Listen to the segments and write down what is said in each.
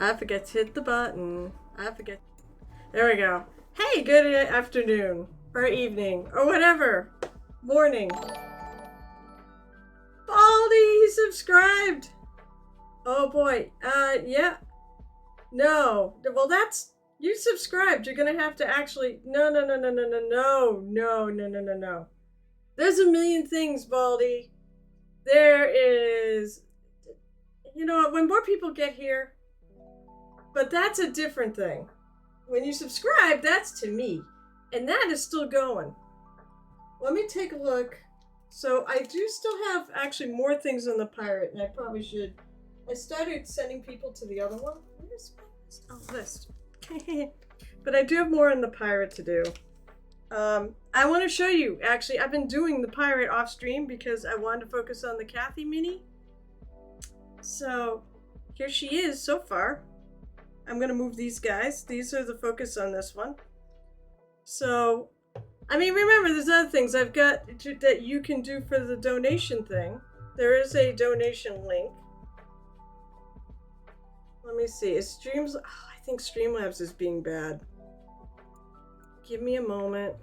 I forget to hit the button. I forget. There we go. Hey, good afternoon, or evening, or whatever. Morning. Baldy, he subscribed. Oh boy. Yeah. No. Well, that's... You subscribed. You're gonna have to actually... No. There's a million things, Baldy. There is... You know what? When more people get here... But that's a different thing. When you subscribe, that's to me. And that is still going. Let me take a look. So I do still have actually more things on the pirate, and I probably should. I started sending people to the other one. Where's my list? But I do have more on the pirate to do. I want to show you, actually, I've been doing the pirate off stream because I wanted to focus on the Kathy mini. So here she is so far. I'm going to move these guys. These are the focus on this one. So, I mean, remember, there's other things I've got that you can do for the donation thing. There is a donation link. Let me see. Is Streams... Oh, I think Streamlabs is being bad. Give me a moment.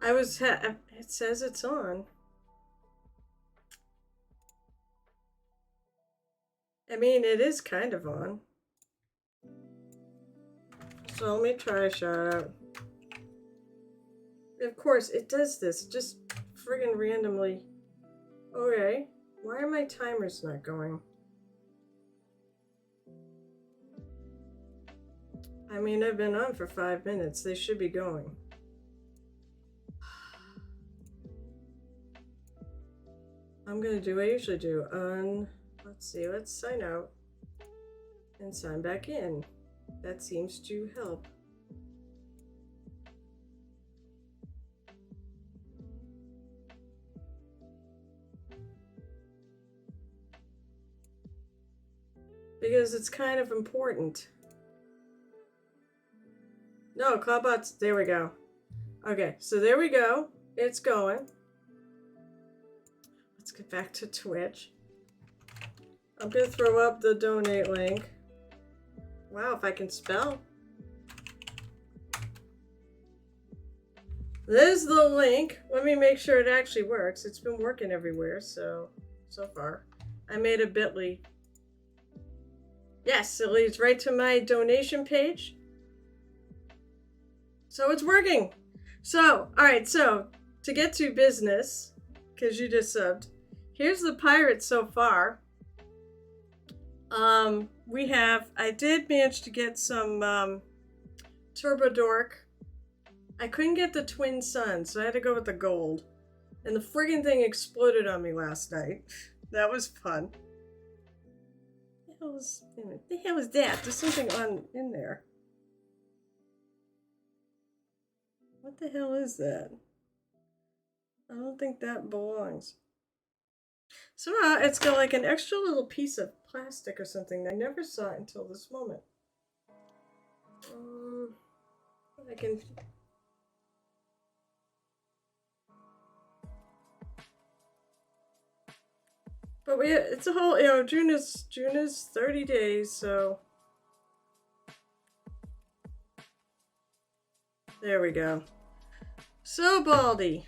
It says it's on. I mean, it is kind of on. So let me try a shout out. Of course, it does this just friggin' randomly. Okay, why are my timers not going? I mean, I've been on for 5 minutes. They should be going. I'm gonna do what I usually do. Let's see, let's sign out and sign back in. That seems to help. Because it's kind of important. No, Cloudbots, there we go. Okay, so there we go. It's going. Let's get back to Twitch. I'm gonna throw up the donate link. Wow, if I can spell. There's the link. Let me make sure it actually works. It's been working everywhere, so far. I made a bit.ly. Yes, it leads right to my donation page. So it's working. So, alright, so to get to business, because you just subbed, here's the pirate so far. I did manage to get some Turbo Dork. I couldn't get the Twin Suns, so I had to go with the gold. And the friggin' thing exploded on me last night. That was fun. What the hell was that? There's something in there. What the hell is that? I don't think that belongs. Somehow it's got like an extra little piece of plastic or something. I never saw it until this moment. I can... But it's a whole, June is 30 days, so... There we go. So, Baldy,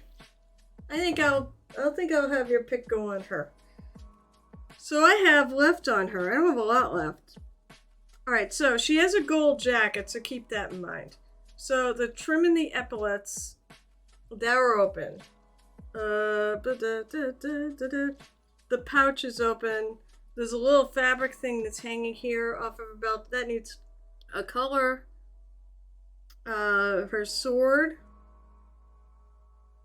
I think I'll have your pick go on her. So I have left on her. I don't have a lot left. Alright, so she has a gold jacket, so keep that in mind. So the trim and the epaulets, that are open. The pouch is open. There's a little fabric thing that's hanging here off of her belt. That needs a color. Her sword.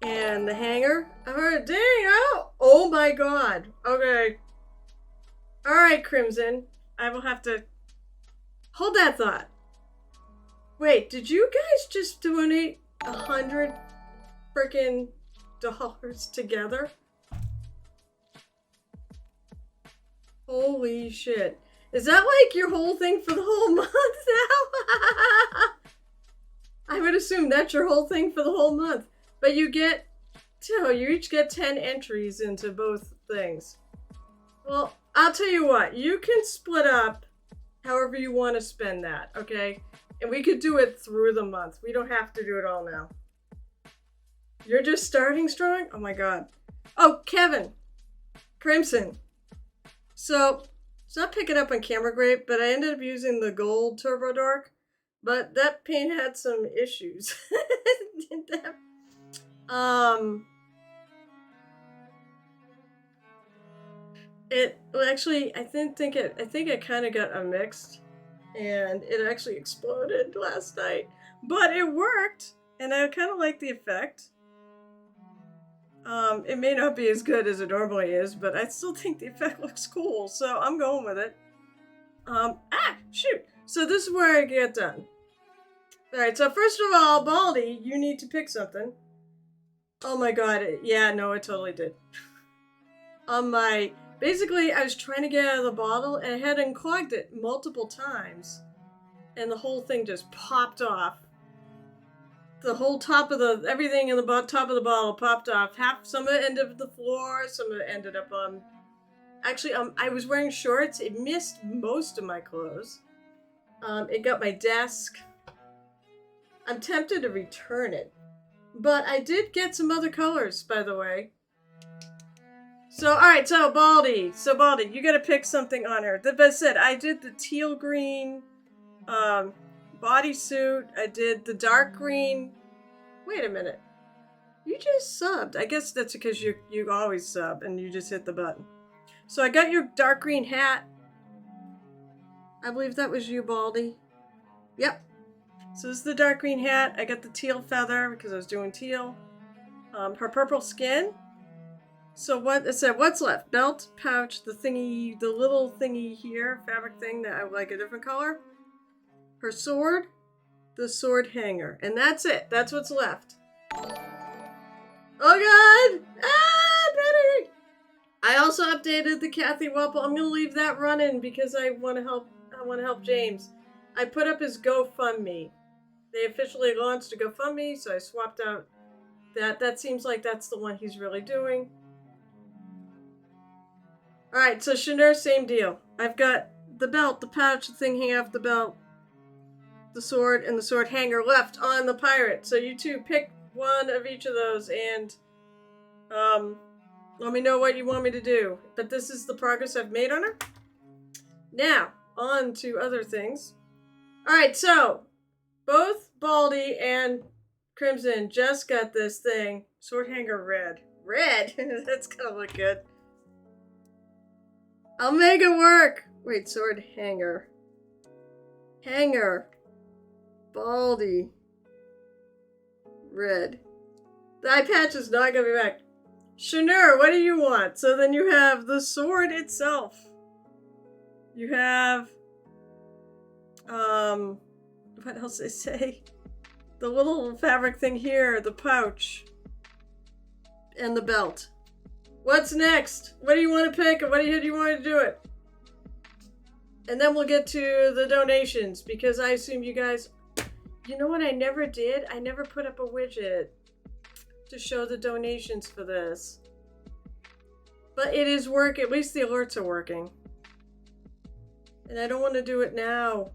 And the hanger. Oh my god. Okay. Alright, Crimson. I will have to... Hold that thought. Wait, did you guys just donate $100 frickin' dollars together? Holy shit. Is that like your whole thing for the whole month now? I would assume that's your whole thing for the whole month. But you each get 10 entries into both things. Well, I'll tell you what, you can split up however you want to spend that, okay? And we could do it through the month. We don't have to do it all now. You're just starting strong? Oh my god. Oh, Kevin. Crimson. So, it's not picking up on camera great, but I ended up using the gold Turbo Dark. But that paint had some issues. It actually, I think it kind of got unmixed, and it actually exploded last night. But it worked, and I kind of like the effect. It may not be as good as it normally is, but I still think the effect looks cool, so I'm going with it. Shoot! So this is where I get done. Alright, so first of all, Baldy, you need to pick something. Oh my god, yeah, no, it totally did. Basically, I was trying to get out of the bottle, and I had unclogged it multiple times, and the whole thing just popped off. The whole top of everything in the top of the bottle popped off. Some of it ended up on the floor, some of it ended up on... Actually, I was wearing shorts. It missed most of my clothes. It got my desk. I'm tempted to return it. But I did get some other colors, by the way. So, alright, so Baldy, you gotta pick something on her. As I said, I did the teal green bodysuit. I did the dark green. Wait a minute. You just subbed. I guess that's because you always sub and you just hit the button. So I got your dark green hat. I believe that was you, Baldy. Yep. So this is the dark green hat. I got the teal feather because I was doing teal. Her purple skin. So what's left? Belt, pouch, the little thingy here, fabric thing that I like a different color. Her sword, the sword hanger. And that's it. That's what's left. Oh god! Betty! I also updated the Kathy Wapple. I'm gonna leave that running because I wanna help James. I put up his GoFundMe. They officially launched a GoFundMe, so I swapped out that. That seems like that's the one he's really doing. Alright, so Chanel, same deal. I've got the belt, the pouch, the thing hanging off the belt, the sword, and the sword hanger left on the pirate. So you two pick one of each of those and let me know what you want me to do. But this is the progress I've made on her. Now, on to other things. Alright, so both Baldy and Crimson just got this thing. Sword hanger red. Red? That's gonna look good. I'll make it work! Wait, sword hanger. Hanger. Baldy. Red. The eye patch is not gonna be back. Chanel, what do you want? So then you have the sword itself. You have... what else did I say? The little fabric thing here, the pouch. And the belt. What's next? What do you want to pick? What do you want to do it? And then we'll get to the donations because I assume you guys... You know what I never did? I never put up a widget to show the donations for this. But it is working. At least the alerts are working. And I don't want to do it now.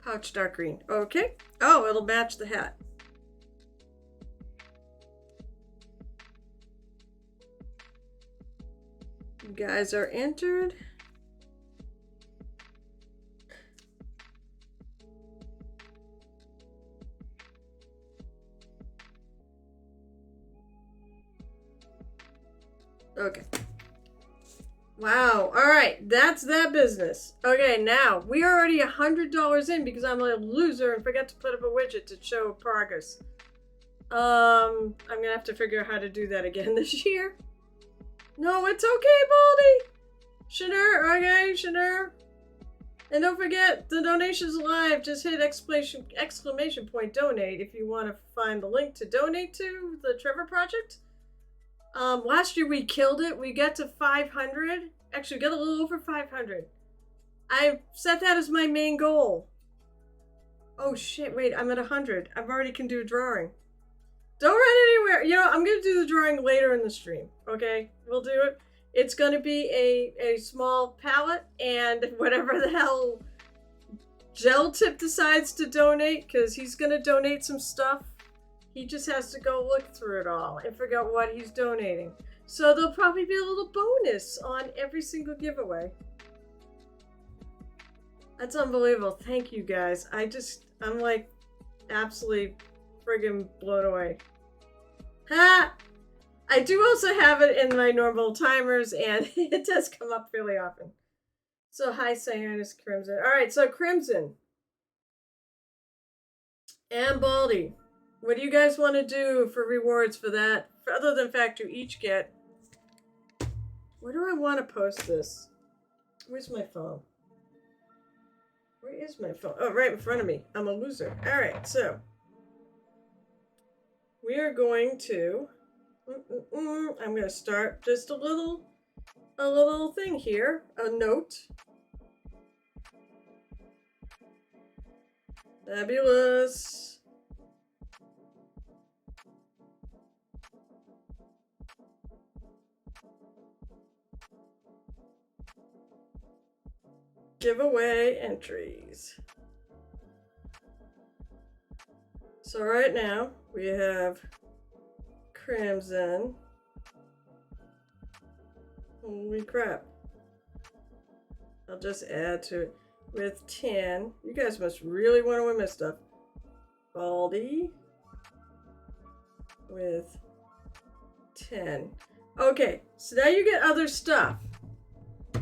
Pouch dark green. Okay. Oh, it'll match the hat. You guys are entered. Okay. Wow. All right. That's that business. Okay. Now we are already $100 in because I'm a loser and forgot to put up a widget to show progress. I'm gonna have to figure out how to do that again this year. No, it's okay, Baldy. Chanel. Okay, Chanel. And don't forget the donation's live. Just hit exclamation point donate if you want to find the link to donate to the Trevor project. Last year we killed it. We got to 500. Actually, we got a little over 500. I set that as my main goal. Oh shit, wait, I'm at 100. I already can do a drawing. Don't run anywhere. You know, I'm going to do the drawing later in the stream, okay? We'll do it. It's going to be a small pallet, and whatever the hell Gel Tip decides to donate, because he's going to donate some stuff. He just has to go look through it all and figure out what he's donating. So there'll probably be a little bonus on every single giveaway. That's unbelievable. Thank you guys. I'm like absolutely friggin' blown away. Ha! I do also have it in my normal timers, and it does come up fairly often. So hi, Cyanus Crimson. Alright, so Crimson and Baldy. What do you guys want to do for rewards for that? Other than the fact you each get... Where do I want to post this? Where's my phone? Where is my phone? Oh, right in front of me. I'm a loser. Alright, so... We are going to... I'm going to start just a little thing here. A note. Fabulous. Giveaway entries. So right now we have Crimson. Holy crap. I'll just add to it with 10. You guys must really want to win my stuff. Baldy with 10. Okay, so now you get other stuff.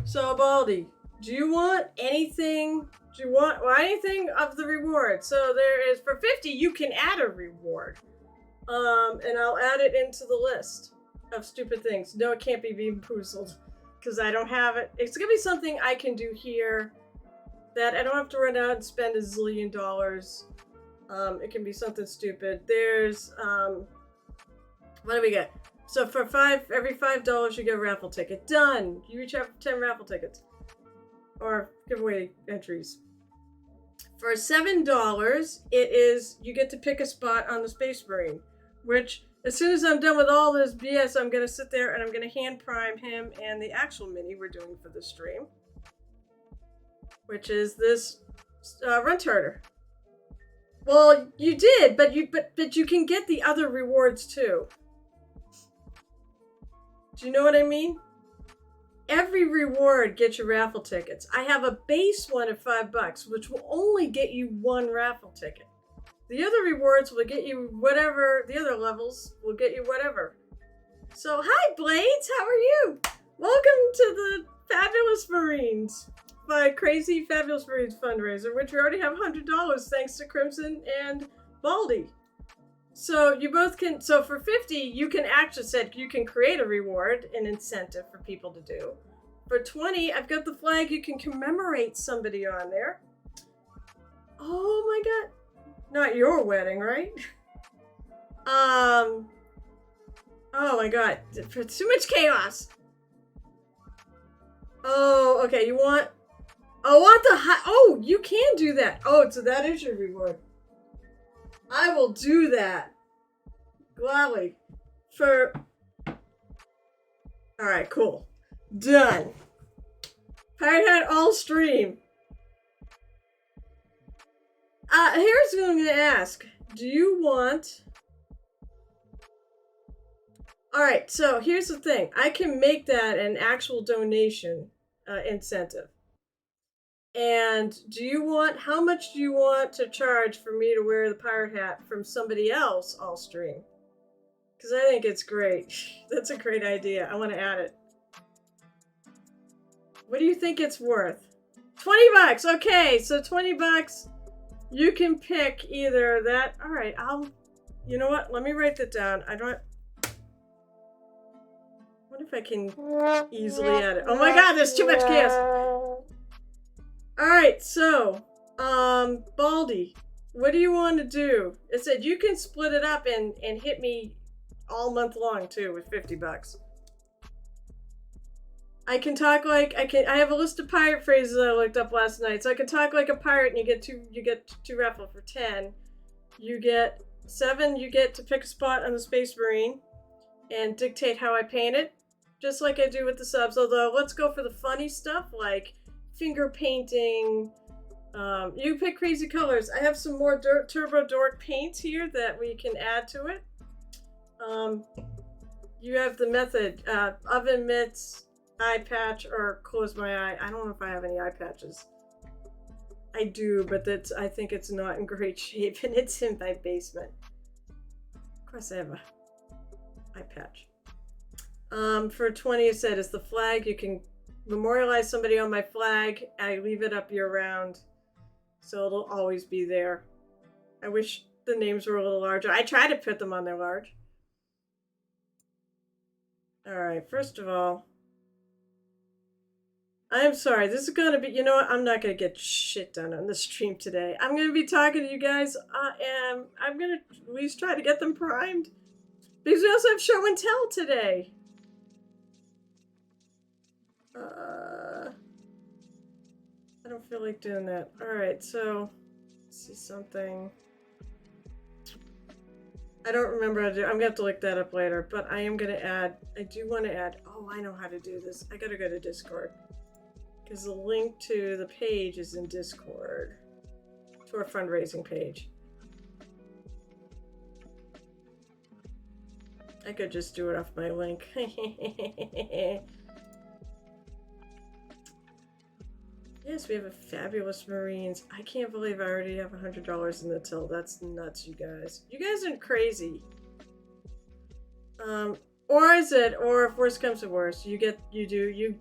So Baldy, do you want anything? Do you want anything of the reward? So there is, for 50, you can add a reward. And I'll add it into the list of stupid things. No, it can't be being poozled because I don't have it. It's gonna be something I can do here that I don't have to run out and spend $1 zillion. It can be something stupid. There's, what do we get? So for every $5 you get a raffle ticket. Done. You each have 10 raffle tickets. Or giveaway entries. For $7, you get to pick a spot on the Space Marine, which as soon as I'm done with all this BS, I'm going to sit there and I'm going to hand prime him and the actual mini we're doing for the stream, which is this Runt Herder. Well, you did, but you can get the other rewards too. Do you know what I mean? Every reward gets you raffle tickets. I have a base one of $5, which will only get you one raffle ticket. The other rewards will get you whatever, the other levels will get you whatever. So, hi Blades, how are you? Welcome to the Fabulous Marines by Crazy Fabulous Marines fundraiser, which we already have $100 thanks to Crimson and Baldy. So you both can, so for 50, you can actually you can create a reward, an incentive for people to do. For 20, I've got the flag, you can commemorate somebody on there. Oh my God. Not your wedding, right? Oh my God. For too much chaos. Oh, okay, you want you can do that. Oh, so that is your reward. I will do that. Gladly. Alright, cool. Done. Pirate Hat all stream. Here's what I'm gonna ask. Do you want... Alright, so here's the thing. I can make that an actual donation incentive. And how much do you want to charge for me to wear the pirate hat from somebody else all stream? Because I think it's great. That's a great idea. I want to add it. What do you think it's worth? $20. Okay, so $20. You can pick either that. All right, you know what? Let me write that down. What if I can easily add it? Oh my God, there's too much chaos. Alright, so, Baldy, what do you want to do? It said you can split it up and hit me all month long too with $50. I can talk like I have a list of pirate phrases I looked up last night. So I can talk like a pirate and you get two raffle for 10. You get 7, you get to pick a spot on the Space Marine and dictate how I paint it. just like I do with the subs. Although, let's go for the funny stuff like finger painting. You pick crazy colors. I have some more Turbo Dork paints here that we can add to it. You have the method, oven mitts, eye patch, or close my eye. I don't know if I have any eye patches. I do, but I think it's not in great shape, and it's in my basement. Of course I have a eye patch. For 20, it said, is the flag. You can memorialize somebody on my flag. I leave it up year-round, so it'll always be there. I wish the names were a little larger. I try to put them on there large. Alright, first of all, I'm sorry, this is going to be, you know what, I'm not going to get shit done on the stream today. I'm going to be talking to you guys, and I'm going to at least try to get them primed. Because we also have show and tell today. I don't feel like doing that. Alright, so, let's see something. I don't remember how to do. I'm going to have to look that up later, but I am going to add, I do want to add, oh, I know how to do this. I got to go to Discord. Because the link to the page is in Discord. To our fundraising page. I could just do it off my link. Yes, we have a fabulous Marines. I can't believe I already have $100 in the till. That's nuts, you guys. You guys are crazy. Or is it? Or if worse comes to worse, you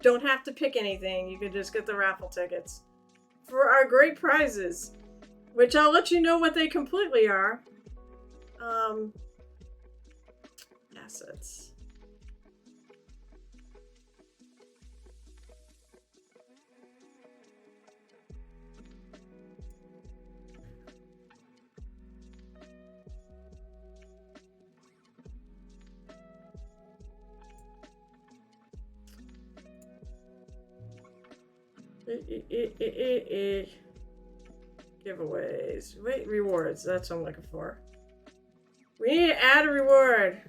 don't have to pick anything. You can just get the raffle tickets for our great prizes, which I'll let you know what they completely are. Assets. Giveaways. Wait, rewards. That's what I'm looking for. We need to add a reward.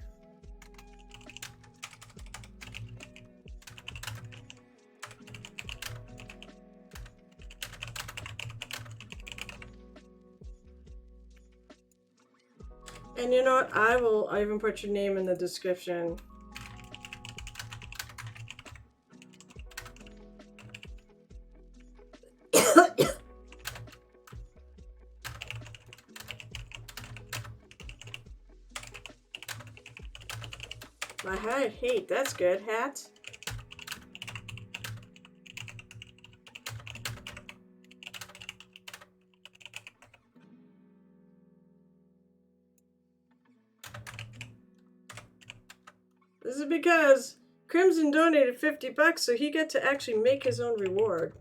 And you know what? I'll even put your name in the description. My hate, that's good. Hat. This is because Crimson donated $50, so he got to actually make his own reward.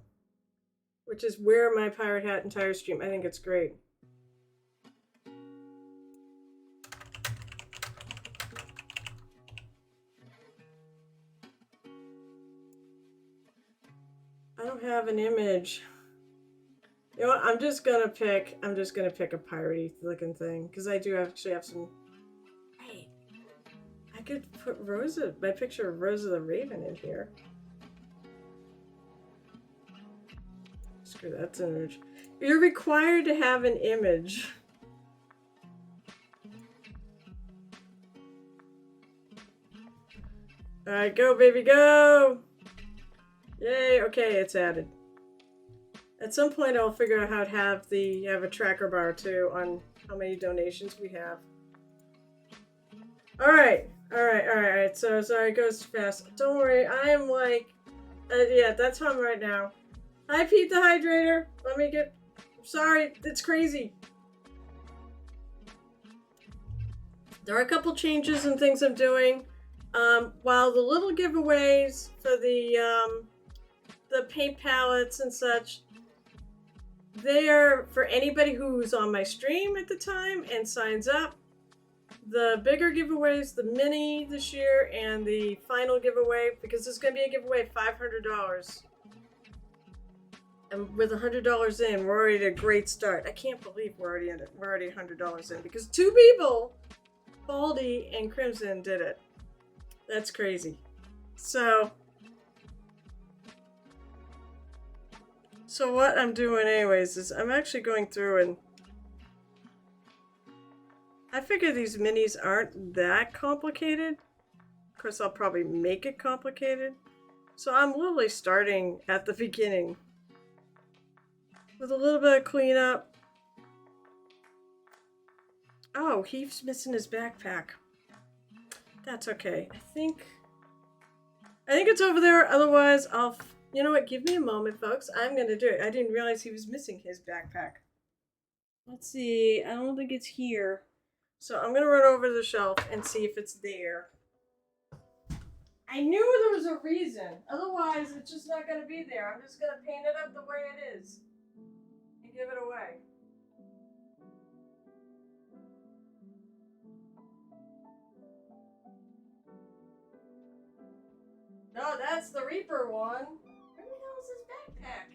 Which is wear my pirate hat entire stream. I think it's great. I don't have an image. You know what? I'm just gonna pick a piratey looking thing. Because I do actually have some. Hey, I could put Rosa, my picture of Rosa the Raven in here. Screw that image. You're required to have an image. Alright, go baby, go! Yay, okay, it's added. At some point I'll figure out how to have a tracker bar too on how many donations we have. Alright, so sorry it goes fast. Don't worry, I am like, yeah, that's home right now. Hi Pete the Hydrator, sorry, it's crazy. There are a couple changes and things I'm doing. While the little giveaways for the paint palettes and such, they are for anybody who's on my stream at the time and signs up. The bigger giveaways, the mini this year, and the final giveaway, because there's going to be a giveaway of $500. And with $100 in, we're already at a great start. I can't believe we're already $100 in, because 2 people, Baldy and Crimson, did it. That's crazy. So what I'm doing anyways is I'm actually going through and I figure these minis aren't that complicated. Of course, I'll probably make it complicated. So I'm literally starting at the beginning with a little bit of cleanup. Oh, he's missing his backpack. That's okay. I think it's over there. Otherwise, you know what? Give me a moment, folks. I'm gonna do it. I didn't realize he was missing his backpack. Let's see. I don't think it's here. So I'm gonna run over to the shelf and see if it's there. I knew there was a reason. Otherwise, it's just not gonna be there. I'm just gonna paint it up the way it is and give it away. No, that's the Reaper one. Where the hell is his backpack?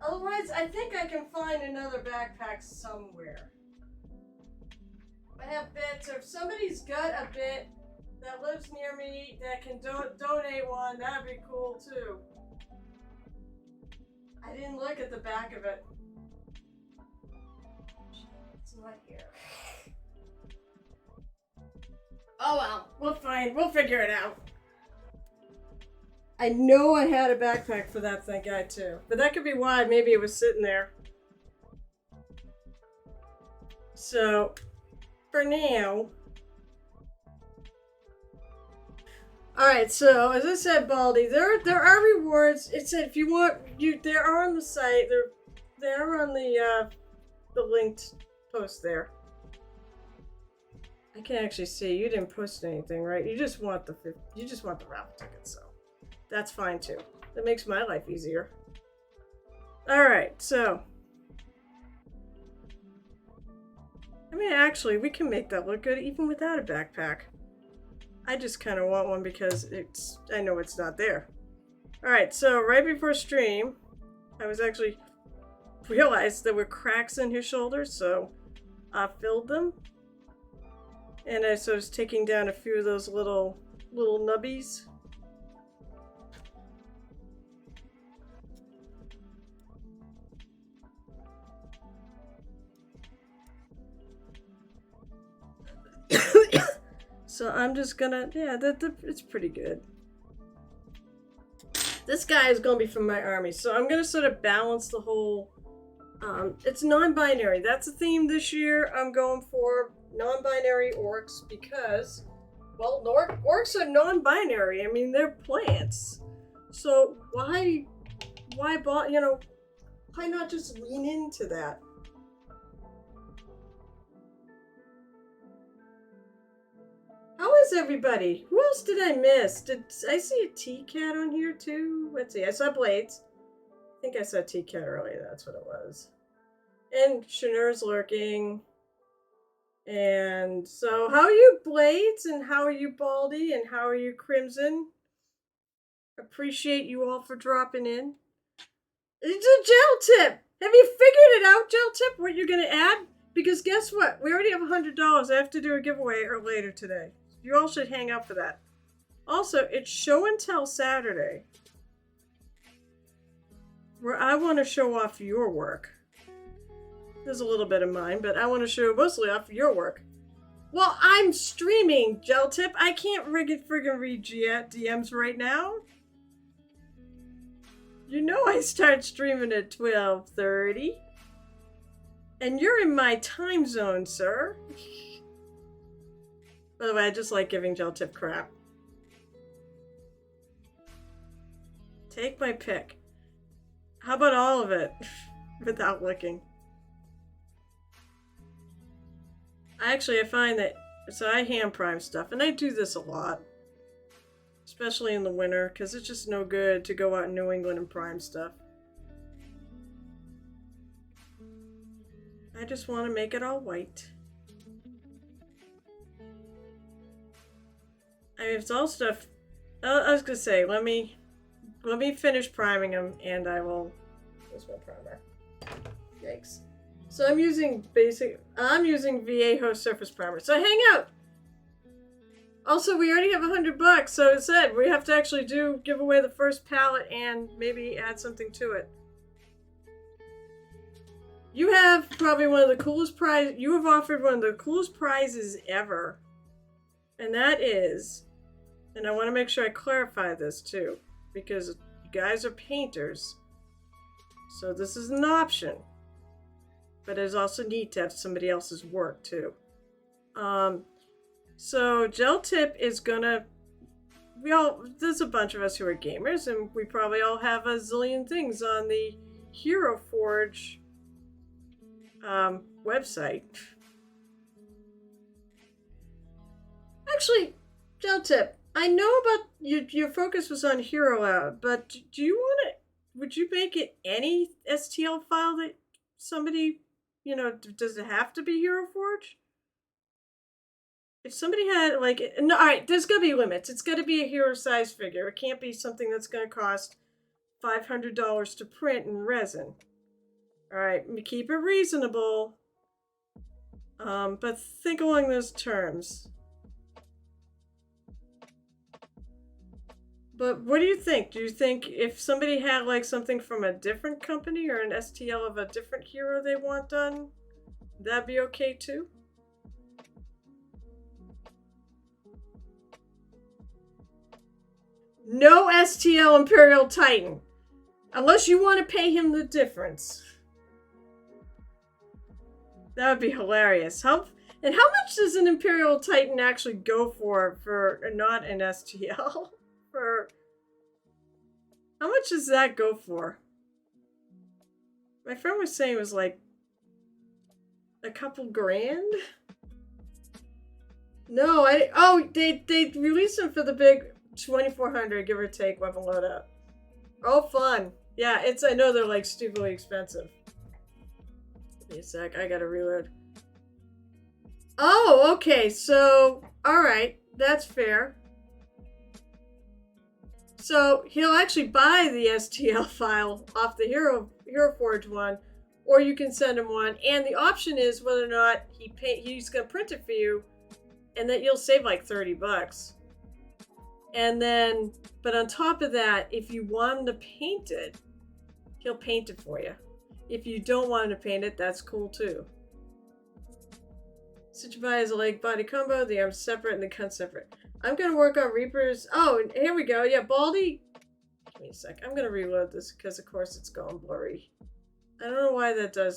Otherwise, I think I can find another backpack somewhere. I have bits. If somebody's got a bit that lives near me that can donate one, that'd be cool too. I didn't look at the back of it. It's not here. Oh well, we'll figure it out. I know I had a backpack for that guy too, but that could be why maybe it was sitting there. So, for now. Alright, so as I said, Baldy, there are rewards. It said if you want, they are on the site. They're on the linked post there. I can actually see you didn't post anything, right? You just want the raffle ticket, so that's fine too. That makes my life easier. Alright, so I mean, actually, we can make that look good even without a backpack. I just kind of want one because I know it's not there. Alright, so right before stream, I was actually realized there were cracks in his shoulders, so I filled them. And I was taking down a few of those little nubbies. So I'm just gonna, it's pretty good. This guy is gonna be from my army, so I'm gonna sort of balance the whole, it's non-binary. That's the theme this year. I'm going for non-binary orcs because, well, orcs are non-binary. I mean, they're plants. So why not just lean into that? How is everybody? Who else did I miss? Did I see a T-Cat on here too? Let's see. I saw Blades. I think I saw T-Cat earlier. That's what it was. And Shanur's lurking. And so, how are you, Blades? And how are you, Baldy? And how are you, Crimson? Appreciate you all for dropping in. It's a gel tip! Have you figured it out, gel tip, what you're going to add? Because guess what? We already have $100. I have to do a giveaway later today. You all should hang out for that. Also, it's show and tell Saturday, where I want to show off your work. There's a little bit of mine, but I want to show mostly off your work. Well, I'm streaming, gel tip. I can't friggin' read DMs right now. You know I start streaming at 12:30. And you're in my time zone, sir. By the way, I just like giving gel tip crap. Take my pick. How about all of it? Without looking. I find that, so I hand prime stuff, and I do this a lot. Especially in the winter, because it's just no good to go out in New England and prime stuff. I just want to make it all white. I mean, it's all stuff. I was gonna say, let me finish priming them, and I will. Where's my primer? Yikes! So I'm using Viejo Surface Primer. So hang out. Also, we already have $100, so it said we have to actually give away the first pallet and maybe add something to it. You have probably one of the coolest prizes. You have offered one of the coolest prizes ever, and that is, and I want to make sure I clarify this too, because you guys are painters, so this is an option. But it's also neat to have somebody else's work too. So Gel Tip is gonna. There's a bunch of us who are gamers, and we probably all have a zillion things on the Hero Forge website. Actually, Gel Tip, I know about your focus was on Hero Lab, but do you want to? Would you make it any STL file that somebody, does it have to be Hero Forge? If somebody had no, all right, there's gonna be limits. It's gonna be a hero size figure. It can't be something that's gonna cost $500 to print in resin. All right, keep it reasonable, but think along those terms. But what do you think? Do you think if somebody had something from a different company or an STL of a different hero they want done, that'd be okay too? No STL Imperial Titan. Unless you want to pay him the difference. That would be hilarious. And how much does an Imperial Titan actually go for not an STL? How much does that go for? My friend was saying it was a couple grand? No, they released them for the big 2,400, give or take, weapon loadout. Oh, fun. Yeah, I know they're stupidly expensive. Give me a sec, I gotta reload. Oh, okay, so, alright, that's fair. So, he'll actually buy the STL file off the Hero Forge one, or you can send him one, and the option is whether or not he's gonna print it for you, and that you'll save $30. And then, but on top of that, if you want him to paint it, he'll paint it for you. If you don't want him to paint it, that's cool too. Since you buy as a leg body combo, the arms separate and the gun separate. I'm going to work on Reapers. Oh, here we go. Yeah, Baldy. Give me a sec. I'm going to reload this because, of course, it's going blurry. I don't know why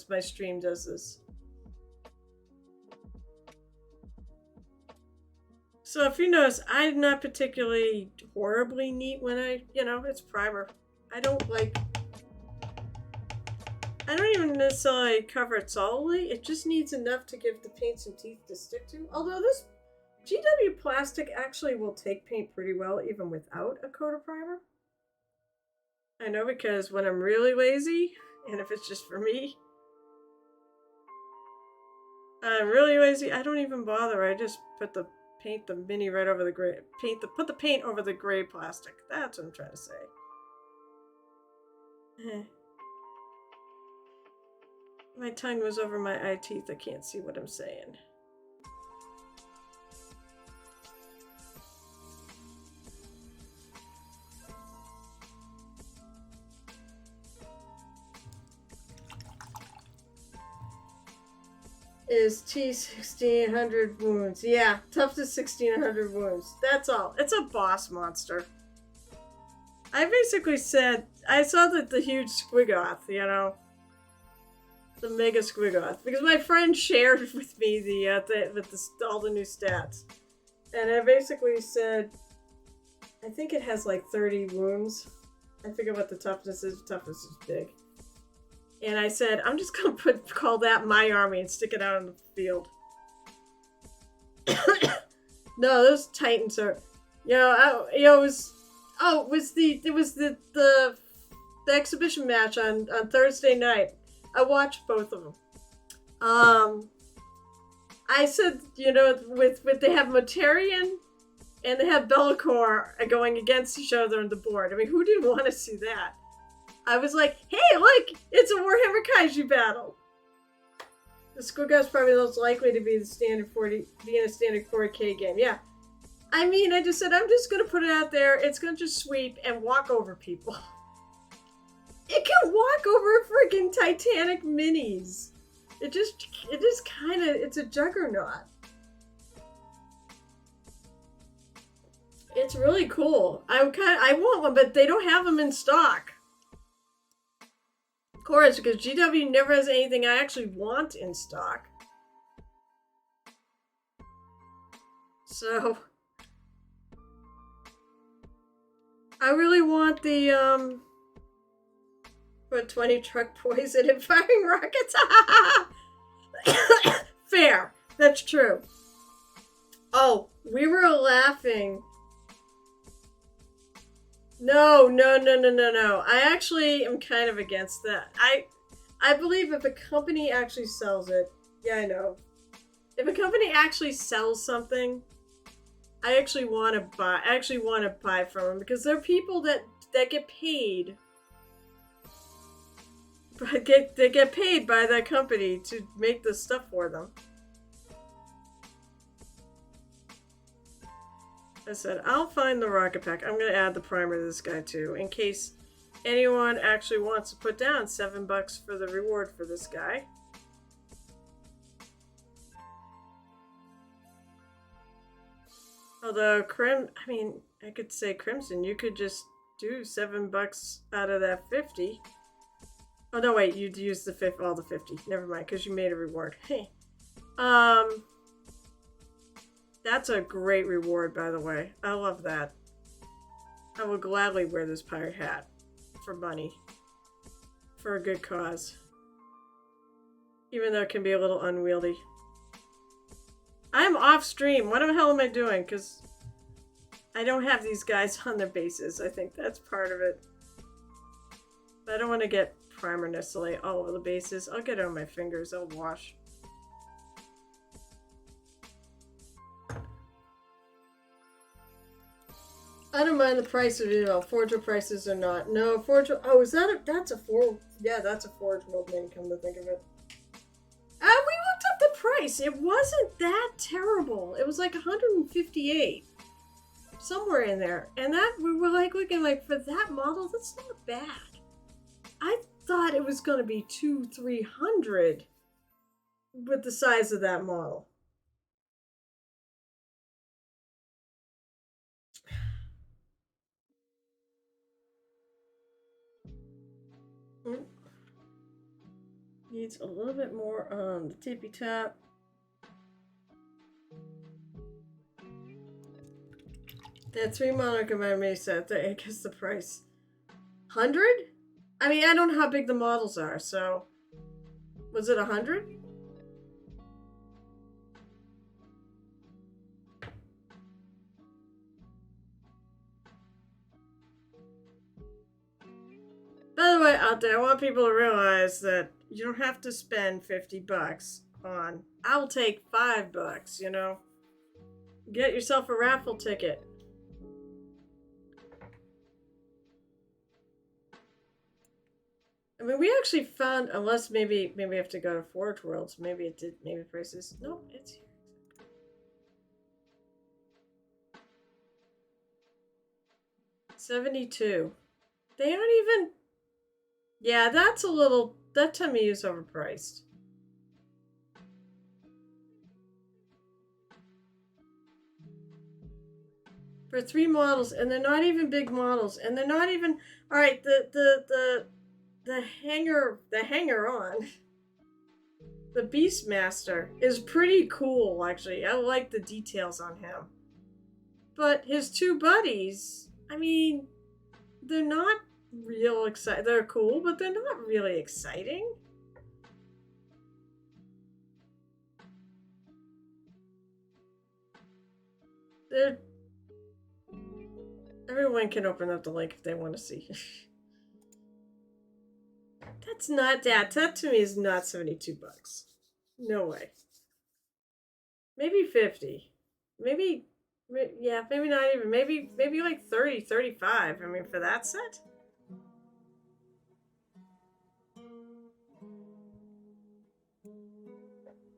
my stream does this. So if you notice, I'm not particularly horribly neat when it's primer. I don't even necessarily cover it solidly. It just needs enough to give the paint some teeth to stick to. Although this GW plastic actually will take paint pretty well even without a coat of primer. I know, because when I'm really lazy, and if it's just for me, I'm really lazy, I don't even bother. I just put the mini right over the gray. Put the paint over the gray plastic. That's what I'm trying to say. My tongue was over my eye teeth. I can't see what I'm saying. Is T 1600 wounds. Yeah, toughness 1600 wounds. That's all. It's a boss monster. I basically said, I saw the huge Squigoth, the mega Squigoth, because my friend shared with me all the new stats, and I basically said, I think it has 30 wounds. I forget what the toughness is. Toughness is big. And I said, I'm just going to call that my army and stick it out in the field. No, those Titans are, it was the exhibition match on Thursday night. I watched both of them. I said, with they have Mortarion and they have Be'lakor going against each other on the board. I mean, who didn't want to see that? I was like, hey, look, it's a Warhammer Kaiju battle. The Squiggoth's probably most likely to be in a standard 40K game. Yeah. I mean, I just said, I'm just going to put it out there. It's going to just sweep and walk over people. It can walk over freaking Titanic minis. It just kind of, it's a juggernaut. It's really cool. I want one, but they don't have them in stock. Of course, because GW never has anything I actually want in stock. So I really want the put 20 truck poison and firing rockets. Fair. That's true. Oh, we were laughing. No. I actually am kind of against that. I believe if a company actually sells it, yeah, I know. If a company actually sells something, I actually want to buy from them, because there are people that get paid. They get paid by that company to make the stuff for them. I said, I'll find the rocket pack. I'm going to add the primer to this guy too, in case anyone actually wants to put down $7 for the reward for this guy. Although I could say Crimson, you could just do $7 out of that 50. Oh no, wait, you'd use all the 50. Never mind, because you made a reward. Hey. That's a great reward, by the way. I love that. I will gladly wear this pirate hat for money. For a good cause. Even though it can be a little unwieldy. I'm off stream. What the hell am I doing? Because I don't have these guys on their bases. I think that's part of it. But I don't want to get primer necessarily all over the bases. I'll get it on my fingers. I'll wash. I don't mind the price of it all. Forger prices or not. No, Forger. Oh, is that that's a Forge? Yeah, that's a Forge World name, come to think of it. We looked up the price. It wasn't that terrible. It was like 158. Somewhere in there. And that, we were like looking like, for that model, that's not bad. I thought it was going to be 200-300 with the size of that model. Needs a little bit more on the tippy top. That 3 Monarch of my Mesa, I guess the price. 100? I mean, I don't know how big the models are, so. Was it 100? By the way, out there, I want people to realize that you don't have to spend $50 on. I'll take $5, you know? Get yourself a raffle ticket. I mean, we actually found, unless maybe I have to go to Forge Worlds. Maybe it did, maybe prices. No, it's here. 72. They aren't even. Yeah, that's a little. That to me is overpriced. For 3 models, and they're not even big models, and they're not even. All right, the hanger on. The Beastmaster is pretty cool, actually. I like the details on him. But his 2 buddies, I mean, they're not real exciting. They're cool, but they're not really exciting. They're... Everyone can open up the link if they want to see. That's not that. That to me is not $72. No way. Maybe 50. Maybe, yeah, maybe not even. Maybe like 30, 35. I mean, for that set.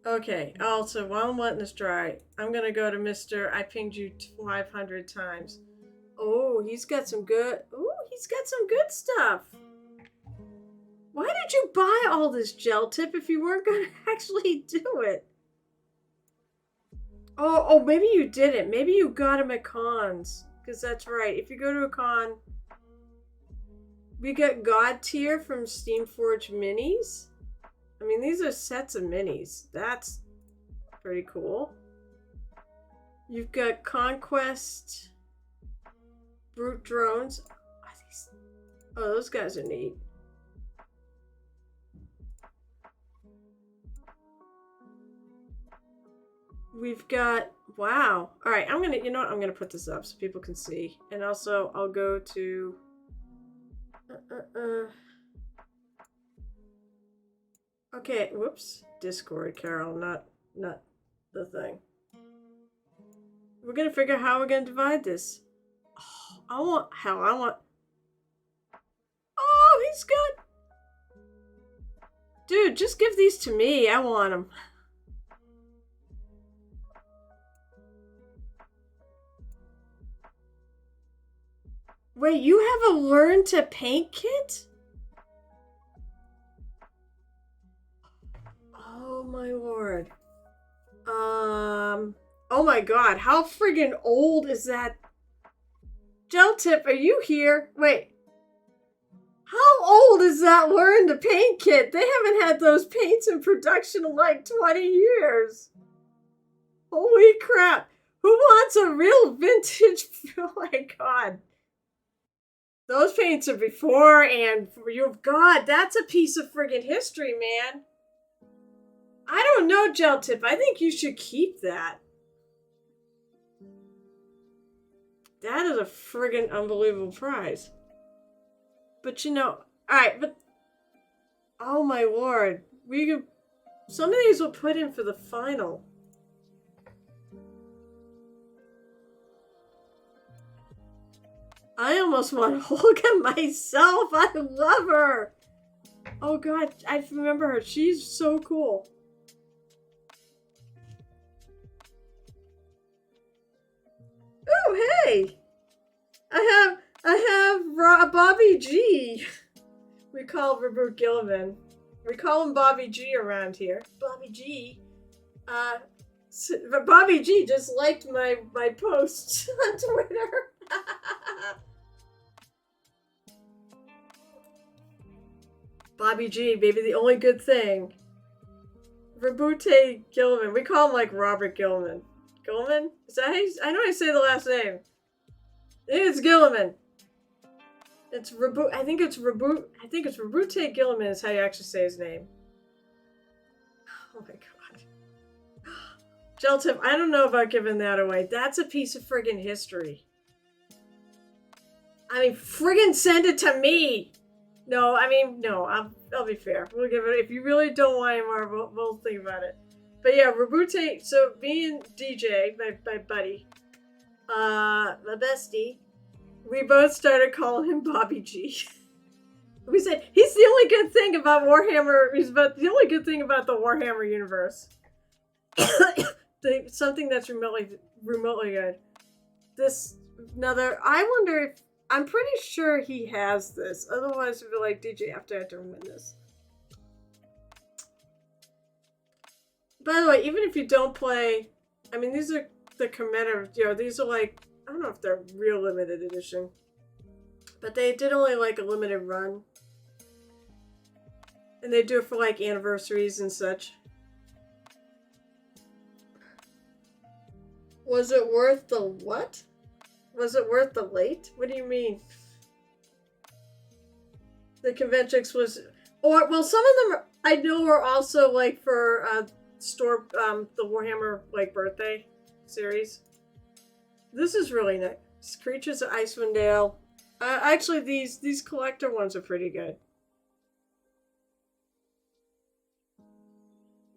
Okay, also, while I'm letting this dry, I'm gonna go to Mr. I pinged you 500 times. Oh, he's got some good. Ooh, he's got some good stuff. Why did you buy all this gel tip if you weren't gonna actually do it? Oh, maybe you didn't. Maybe you got him at cons. Because that's right. If you go to a con, we got God Tier from Steamforge Minis. I mean, these are sets of minis. That's pretty cool. You've got Conquest Brute Drones. Oh, those guys are neat. We've got, wow. All right, I'm gonna put this up so people can see. And also I'll go to, okay, whoops. Discord, Carol, not the thing. We're gonna figure out how we're gonna divide this. Oh, oh, he's got, dude, just give these to me. I want them. Wait, you have a learn to paint kit? Oh my lord. Oh my god, how friggin' old is that? Gel Tip, are you here? Wait. How old is that learn to paint kit? They haven't had those paints in production in like 20 years. Holy crap. Who wants a real vintage? Oh my god. Those paints are before and God, that's a piece of friggin' history, man. I don't know, Gel Tip. I think you should keep that. That is a friggin' unbelievable prize. But alright, but oh my lord. Some of these we'll put in for the final. I almost want to look at myself. I love her. Oh god, I remember her. She's so cool. Oh hey, I have Bobby G. We call Robert Gillivan. We call him Bobby G around here. Bobby G. But Bobby G just liked my posts on Twitter. Bobby G, baby, the only good thing. Rabute Gillivan. We call him like Robert Gillivan. Gillivan? Is that how I know how you say the last name. It's Gillivan. It's Rabute. I think it's Rabute Gillivan is how you actually say his name. Oh my god. Gel Tip, I don't know about giving that away. That's a piece of friggin' history. I mean, friggin' send it to me. No, I'll be fair. We'll give it, if you really don't want anymore, we'll think about it. But yeah, Rabute, so me and DJ, my buddy, my bestie, we both started calling him Bobby G. We said, he's the only good thing about Warhammer, the only good thing about the Warhammer universe. Something that's remotely good. I wonder if, I'm pretty sure he has this. Otherwise, we'd be like, DJ, you have to win this. By the way, even if you don't play, I mean, these are the commemorative, these are like, I don't know if they're real limited edition. But they did only like a limited run. And they do it for like anniversaries and such. Was it worth the what? Was it worth the late? What do you mean? The conventrix was, well, some of them I know are also like for the Warhammer like birthday series. This is really nice. Creatures of Icewind Dale. Actually, these collector ones are pretty good.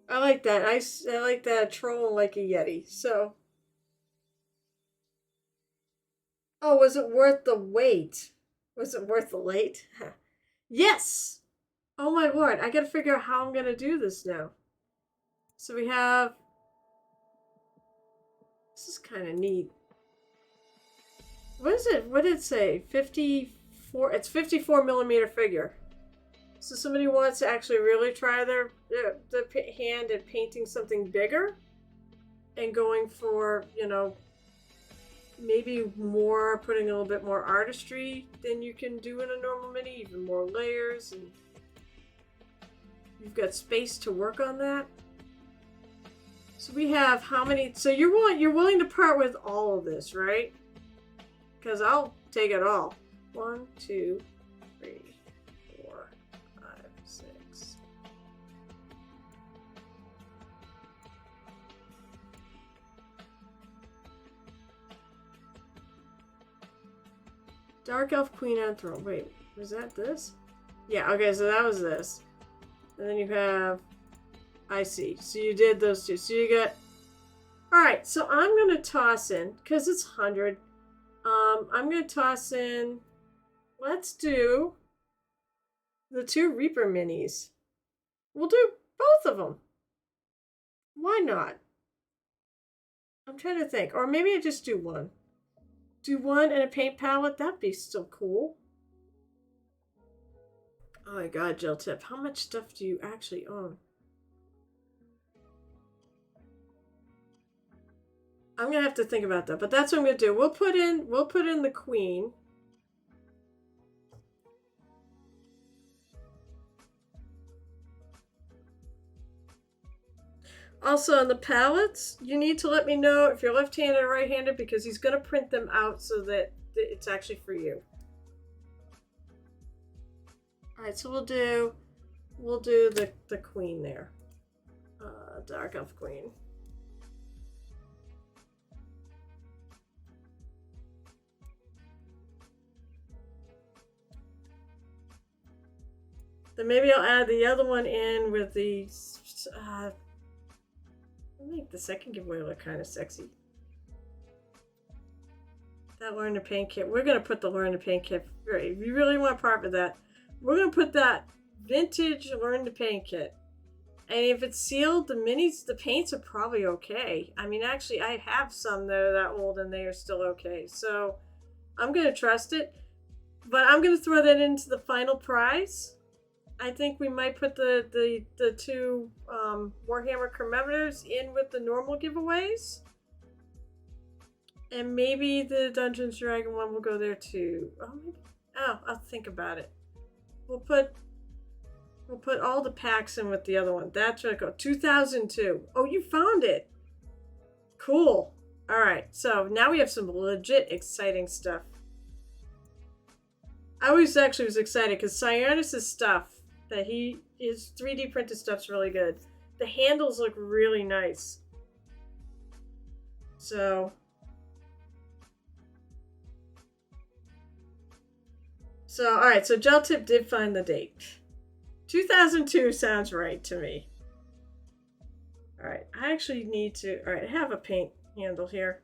I like that. I like that troll like a Yeti. So. Oh, was it worth the wait? Was it worth the late? Yes! Oh my lord, I gotta figure out how I'm gonna do this now. So we have, this is kind of neat. What is it? What did it say? 54, it's 54 millimeter figure. So somebody wants to actually really try their hand at painting something bigger and going for, you know, maybe more, putting a little bit more artistry than you can do in a normal mini, even more layers, and you've got space to work on that. So we have how many? So you're willing to part with all of this, right? Because I'll take it all. 1, 2, 3, 4, 5, 6. Dark Elf Queen on Throne. Wait, was that this? Yeah, okay, so that was this. And then you have, I see. So you did those two. So you get, alright, so I'm going to toss in, because it's 100, I'm going to toss in, let's do the 2 Reaper minis. We'll do both of them. Why not? I'm trying to think. Or maybe I just do one. Do one and a paint palette. That'd be still cool. Oh my god, Gel Tip. How much stuff do you actually own? I'm gonna have to think about that, but that's what I'm gonna do. We'll put in the Queen. Also, on the palettes, you need to let me know if you're left-handed or right-handed, because he's going to print them out so that it's actually for you. Alright, so we'll do the Queen there. Dark Elf Queen. Then maybe I'll add the other one in with the... I'll make the second giveaway look kind of sexy. That Learn to Paint kit. We're going to put the Learn to Paint kit. Right, if you really want to part with that, we're going to put that vintage Learn to Paint kit. And if it's sealed, the minis, the paints are probably okay. I mean, actually, I have some that are that old and they are still okay. So I'm going to trust it. But I'm going to throw that into the final prize. I think we might put the 2 Warhammer commemorators in with the normal giveaways. And maybe the Dungeons Dragon one will go there too. Oh, I'll think about it. We'll put all the packs in with the other one. That's what I go. 2002. Oh, you found it. Cool. All right. So now we have some legit exciting stuff. I always actually was excited because Cyanus' stuff that his 3D printed stuff's really good. The handles look really nice. So alright, so Gel Tip did find the date. 2002 sounds right to me. Alright, I actually need to, alright, I have a paint handle here.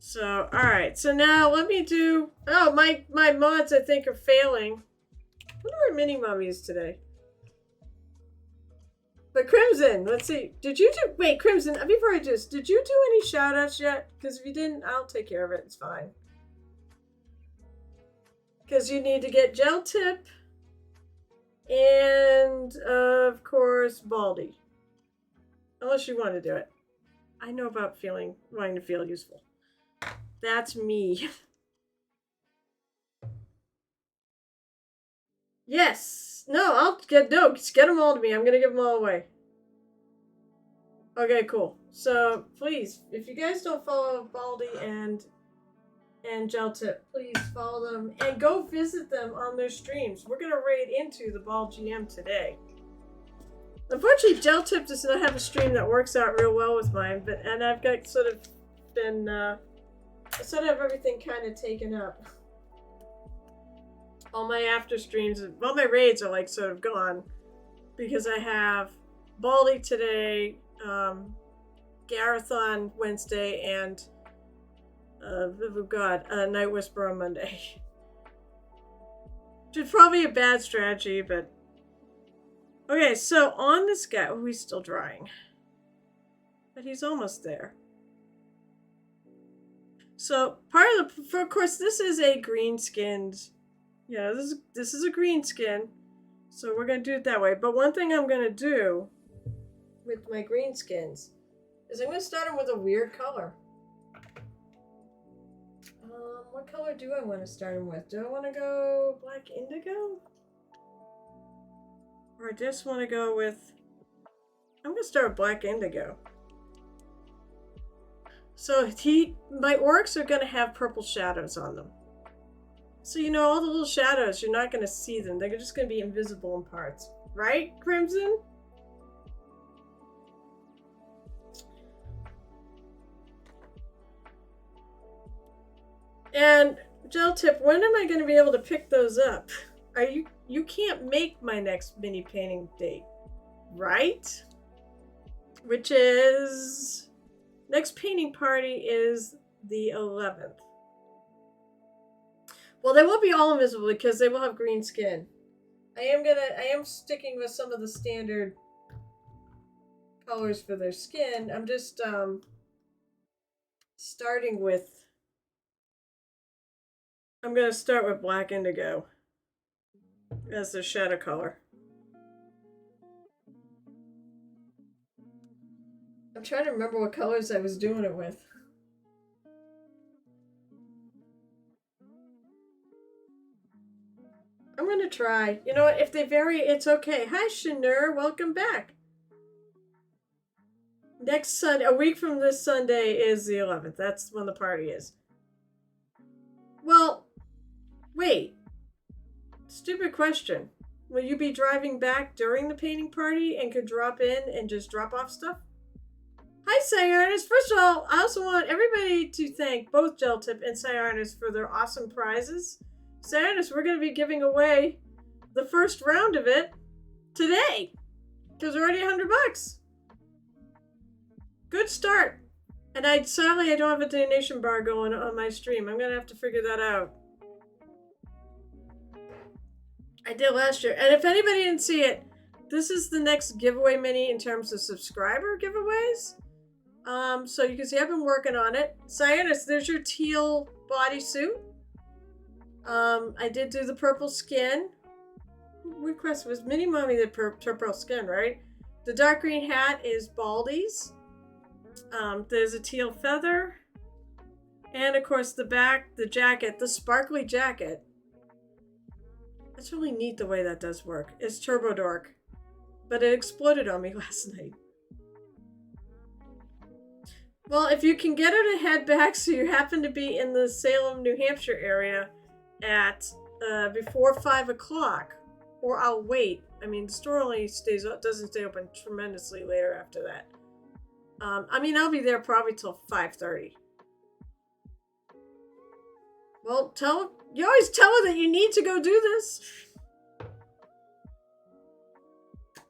So, alright, so now let me do, oh, my mods I think are failing. What are our mini mummies today? But Crimson, let's see. Did you do, wait, Crimson, before I just, did you do any shout outs yet? Because if you didn't, I'll take care of it, it's fine. Because you need to get Gel Tip and, of course, Baldy. Unless you want to do it. I know about wanting to feel useful. That's me. Yes. No, get them all to me. I'm going to give them all away. Okay, cool. So, please, if you guys don't follow Baldy and Gel Tip, please follow them and go visit them on their streams. We're going to raid into the Ball GM today. Unfortunately, Gel Tip does not have a stream that works out real well with mine, and I've got I sort of have everything kind of taken up. All my after streams, all my raids are like sort of gone because I have Baldy today, Gareth on Wednesday, and Night Whisper on Monday. Which is probably a bad strategy, but Okay, so on this guy, oh, he's still drying. But he's almost there. So part of the, of course, this is a green skinned, yeah, this is a green skin. So we're gonna do it that way. But one thing I'm gonna do with my green skins is I'm gonna start them with a weird color. What color do I want to start them with? Do I want to go black indigo? Or I just want to go with, I'm gonna start with black indigo. So my orcs are gonna have purple shadows on them. So you know all the little shadows, you're not gonna see them. They're just gonna be invisible in parts. Right, Crimson? And Gel Tip, when am I gonna be able to pick those up? You can't make my next mini painting date, right? Which is, next painting party is the 11th. Well, they will be all invisible because they will have green skin. I am sticking with some of the standard colors for their skin. I'm just starting with, I'm gonna start with black indigo as the shadow color. I'm trying to remember what colors I was doing it with. I'm gonna try. You know what? If they vary, it's okay. Hi, Shanur. Welcome back. Next Sunday, a week from this Sunday, is the 11th. That's when the party is. Well, wait. Stupid question. Will you be driving back during the painting party and could drop in and just drop off stuff? Hi, Cyanus. First of all, I also want everybody to thank both Geltip and Cyanus for their awesome prizes. Cyanus, we're going to be giving away the first round of it today because we're already $100. Good start. And sadly I don't have a donation bar going on my stream. I'm going to have to figure that out. I did last year. And if anybody didn't see it, this is the next giveaway mini in terms of subscriber giveaways. So you can see I've been working on it. Cyanus, there's your teal bodysuit. I did do the purple skin. Request was Mini Mommy the purple skin, right? The dark green hat is Baldy's. There's a teal feather. And of course the back, the jacket, the sparkly jacket. That's really neat the way that does work. It's Turbo Dork. But it exploded on me last night. Well, if you can get her to head back so you happen to be in the Salem, New Hampshire area at before 5 o'clock, or I'll wait. I mean, the store only doesn't stay open tremendously later after that. I mean, I'll be there probably till 5:30. Well, you always tell her that you need to go do this.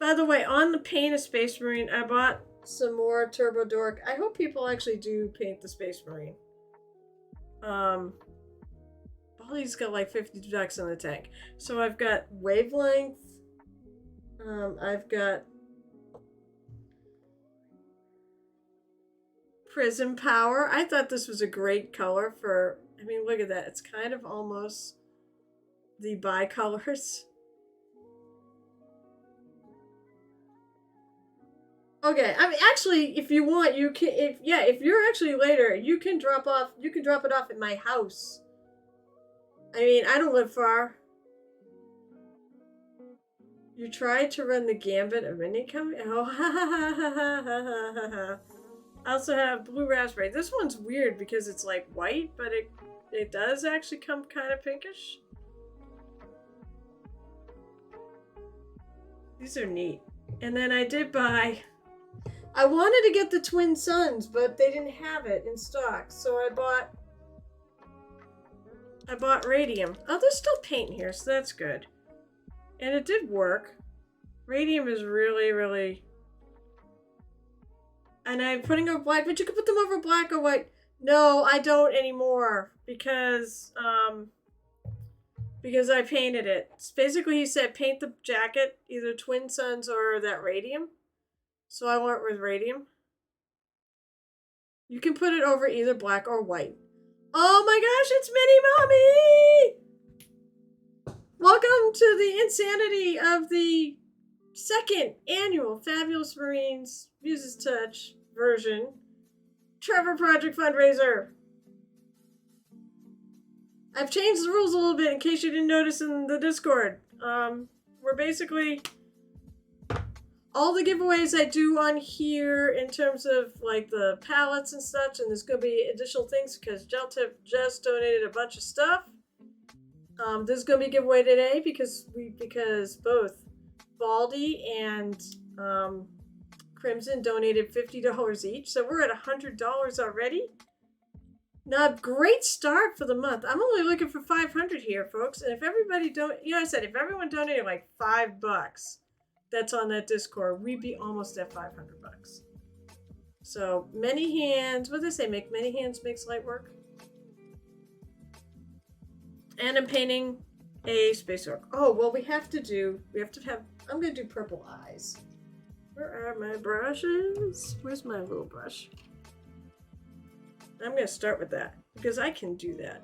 By the way, on the paint a Space Marine, I bought some more Turbo Dork. I hope people actually do paint the Space Marine. Baldy's got like $50 in the tank. So I've got Wavelength. I've got Prism Power. I thought this was a great color for, I mean, look at that. It's kind of almost the bicolors. Okay, I mean, actually, if you want, you can. If you're actually later, you can drop it off at my house. I mean, I don't live far. You tried to run the gambit of mini coming. Oh, ha ha ha ha ha ha ha ha. I also have blue raspberry. This one's weird because it's like white, but it does actually come kind of pinkish. These are neat. And then I did buy. I wanted to get the Twin Suns, but they didn't have it in stock, so I bought Radium. Oh, there's still paint here, so that's good. And it did work. Radium is really, really... And I'm putting over black, but you can put them over black or white. No, I don't anymore, because because I painted it. Basically, he said paint the jacket either Twin Suns or that radium. So I went with radium. You can put it over either black or white. Oh my gosh, it's Minnie Mommy! Welcome to the insanity of the second annual Fabulous Marines Muses Touch version Trevor Project Fundraiser. I've changed the rules a little bit in case you didn't notice in the Discord. We're basically all the giveaways I do on here in terms of like the palettes and such, and there's going to be additional things because Geltip just donated a bunch of stuff. There's going to be a giveaway today because both Baldy and Crimson donated $50 each, so we're at $100 already. Now, great start for the month. I'm only looking for 500 here, folks. And if everybody I said if everyone donated like $5 that's on that Discord, we'd be almost at $500. So many hands. What do they say? Make many hands makes light work. And I'm painting a space orc. Oh well, we have to have. I'm gonna do purple eyes. Where are my brushes? Where's my little brush? I'm going to start with that because I can do that.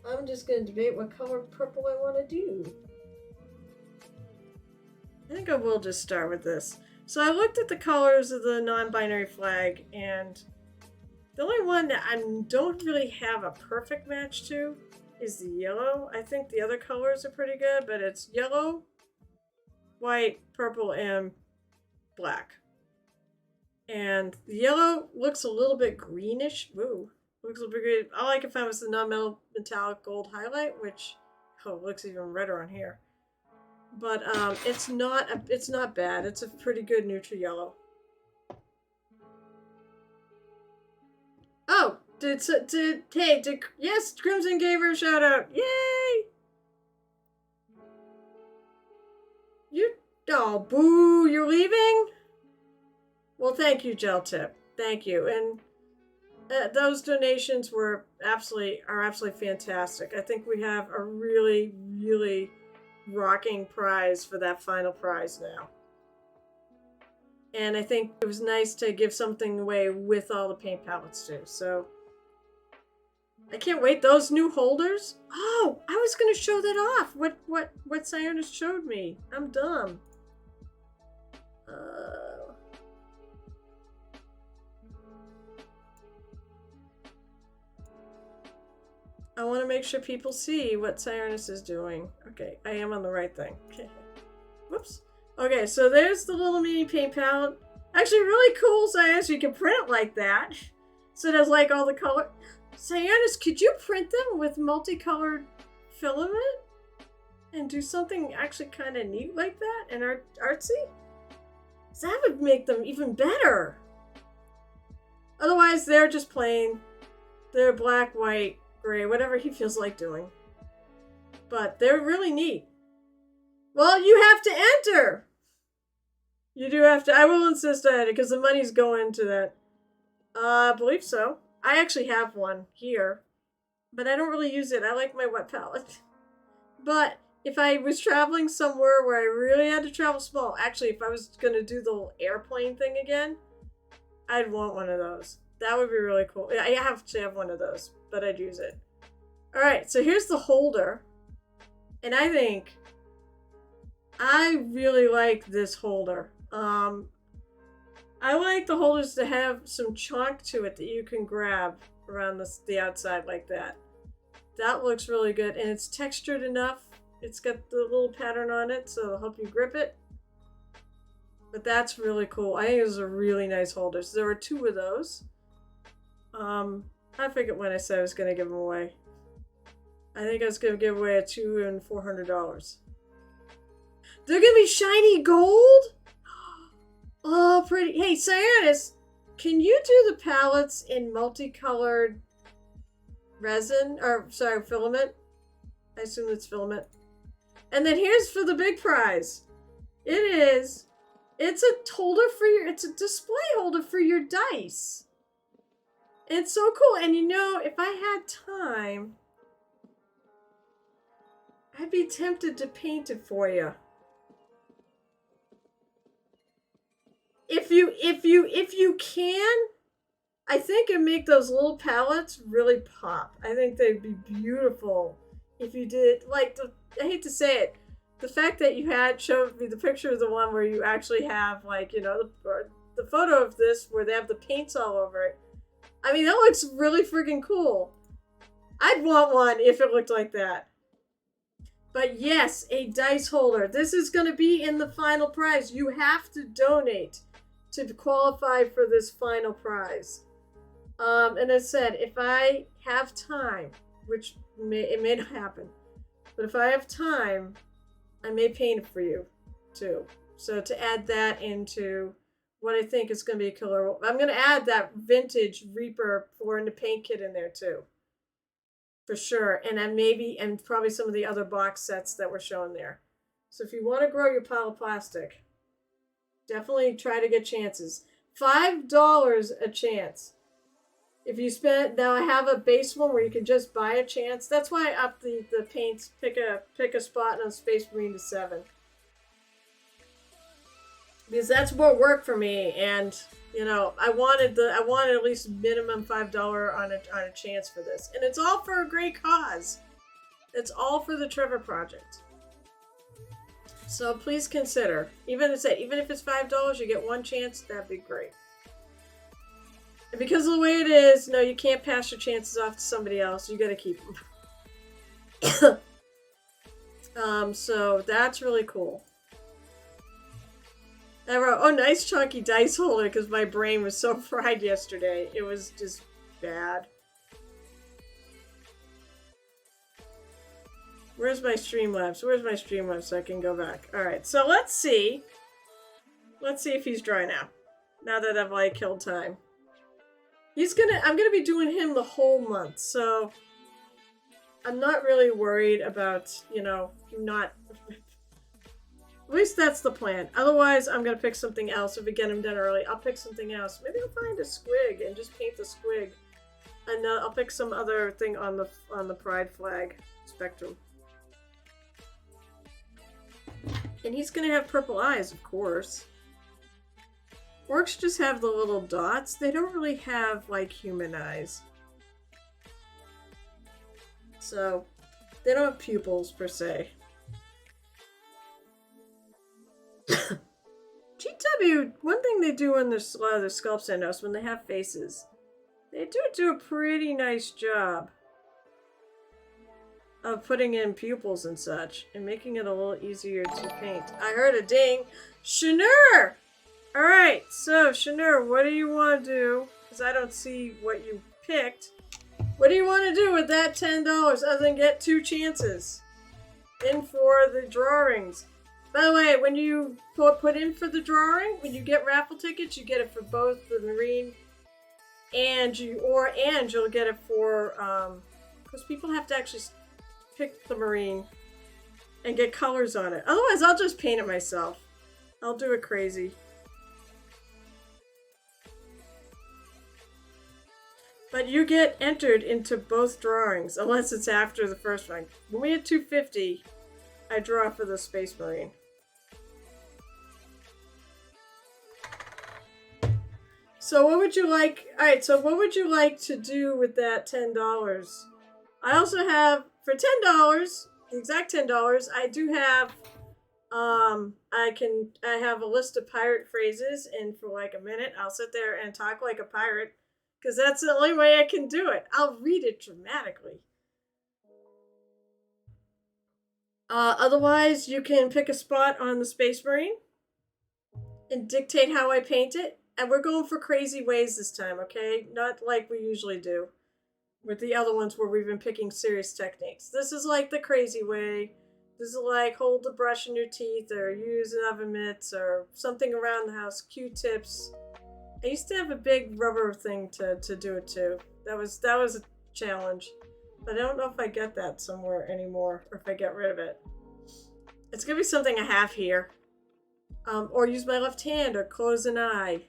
I'm just going to debate what color purple I want to do. I think I will just start with this. So I looked at the colors of the non-binary flag, and the only one that I don't really have a perfect match to is the yellow. I think the other colors are pretty good, but it's yellow, white, purple, and black. And the yellow looks a little bit greenish. Ooh, looks a little bit green. All I could find was the non-metallic gold highlight, which looks even redder on here. But it's not bad. It's a pretty good neutral yellow. Oh, yes, Crimson gave her a shout out. Yay! Boo, you're leaving? Well, thank you, Geltip. Thank you. And those donations are absolutely fantastic. I think we have a really, really rocking prize for that final prize now. And I think it was nice to give something away with all the paint palettes too. So I can't wait. Those new holders. Oh, I was going to show that off. What Sionis showed me. I'm dumb. I want to make sure people see what Sionis is doing. Okay, I am on the right thing. Okay. Whoops. Okay, so there's the little mini paint palette. Actually, really cool, Sionis. You can print it like that. So there's like all the color. Sionis, could you print them with multicolored filament? And do something actually kind of neat like that and artsy? So that would make them even better. Otherwise, they're just plain. They're black, white, gray, whatever he feels like doing. But they're really neat. Well, you have to enter. You do have to. I will insist on it because the money's going to that. I believe so. I actually have one here. But I don't really use it. I like my wet palette. But if I was traveling somewhere where I really had to travel small, actually, if I was going to do the little airplane thing again, I'd want one of those. That would be really cool. I have to have one of those, but I'd use it. All right, so here's the holder. And I think I really like this holder. I like the holders to have some chunk to it that you can grab around the outside like that. That looks really good, and it's textured enough. It's got the little pattern on it, so it'll help you grip it. But that's really cool. I think those are really nice holders. There were 2 of those. I forget when I said I was going to give them away. I think I was going to give away a $200 and $400. They're going to be shiny gold? Oh, pretty. Hey, Sionis, can you do the palettes in multicolored resin? Or, sorry, filament? I assume it's filament. And then here's for the big prize. It's a holder for it's a display holder for your dice. It's so cool. And you know, if I had time, I'd be tempted to paint it for you. If you can, I think it'd make those little palettes really pop. I think they'd be beautiful if you did. Like, I hate to say it, the fact that you had showed me the picture of the one where you actually have, like, you know, the photo of this where they have the paints all over it. I mean, that looks really freaking cool. I'd want one if it looked like that. But yes, a dice holder. This is going to be in the final prize. You have to donate to qualify for this final prize. And as I said, if I have time, which it may not happen, but if I have time, I may paint it for you too. So to add that into what I think is going to be a killer, I'm going to add that vintage Reaper for in the paint kit in there too, for sure. And then and probably some of the other box sets that were shown there. So if you want to grow your pile of plastic, definitely try to get chances. $5 a chance. If you spend, now I have a base one where you can just buy a chance. That's why I upped the paints. Pick a spot on Space Marine to 7. Because that's what worked for me, and you know I wanted at least minimum $5 on a chance for this, and it's all for a great cause. It's all for the Trevor Project. So please consider, even if it's $5, you get one chance. That'd be great. And because of the way it is, no, you can't pass your chances off to somebody else. You got to keep them. So that's really cool. I wrote, oh, nice chunky dice holder, because my brain was so fried yesterday. It was just bad. Where's my Streamlabs? Where's my Streamlabs so I can go back? Alright, so let's see. Let's see if he's dry now. Now that I've, like, killed time. I'm gonna be doing him the whole month, so I'm not really worried about, you know, not... At least that's the plan. Otherwise, I'm going to pick something else. If we get him done early, I'll pick something else. Maybe I'll find a squig and just paint the squig. And I'll pick some other thing on the pride flag spectrum. And he's going to have purple eyes, of course. Orcs just have the little dots. They don't really have, like, human eyes. So, they don't have pupils, per se. GW, one thing they do in a lot of their sculpts I notice when they have faces, they do a pretty nice job of putting in pupils and such and making it a little easier to paint. I heard a ding. Shanur! Alright, so Shanur, what do you want to do? Because I don't see what you picked. What do you want to do with that $10 other than get 2 chances in for the drawings? By the way, when you put in for the drawing, when you get raffle tickets, you get it for both the Marine and you'll get it for, because people have to actually pick the Marine and get colors on it. Otherwise, I'll just paint it myself. I'll do it crazy. But you get entered into both drawings, unless it's after the first one. When we hit 250, I draw for the Space Marine. So what would you like? Alright, so what would you like to do with that $10? I also have, for $10, the exact $10, I do have, I have a list of pirate phrases, and for like a minute, I'll sit there and talk like a pirate, because that's the only way I can do it. I'll read it dramatically. Otherwise, you can pick a spot on the Space Marine and dictate how I paint it. And we're going for crazy ways this time, okay? Not like we usually do with the other ones where we've been picking serious techniques. This is like the crazy way. This is like hold the brush in your teeth or use oven mitts or something around the house, Q-tips. I used to have a big rubber thing to do it too. That was a challenge. But I don't know if I get that somewhere anymore or if I get rid of it. It's going to be something I have here. Or use my left hand or close an eye.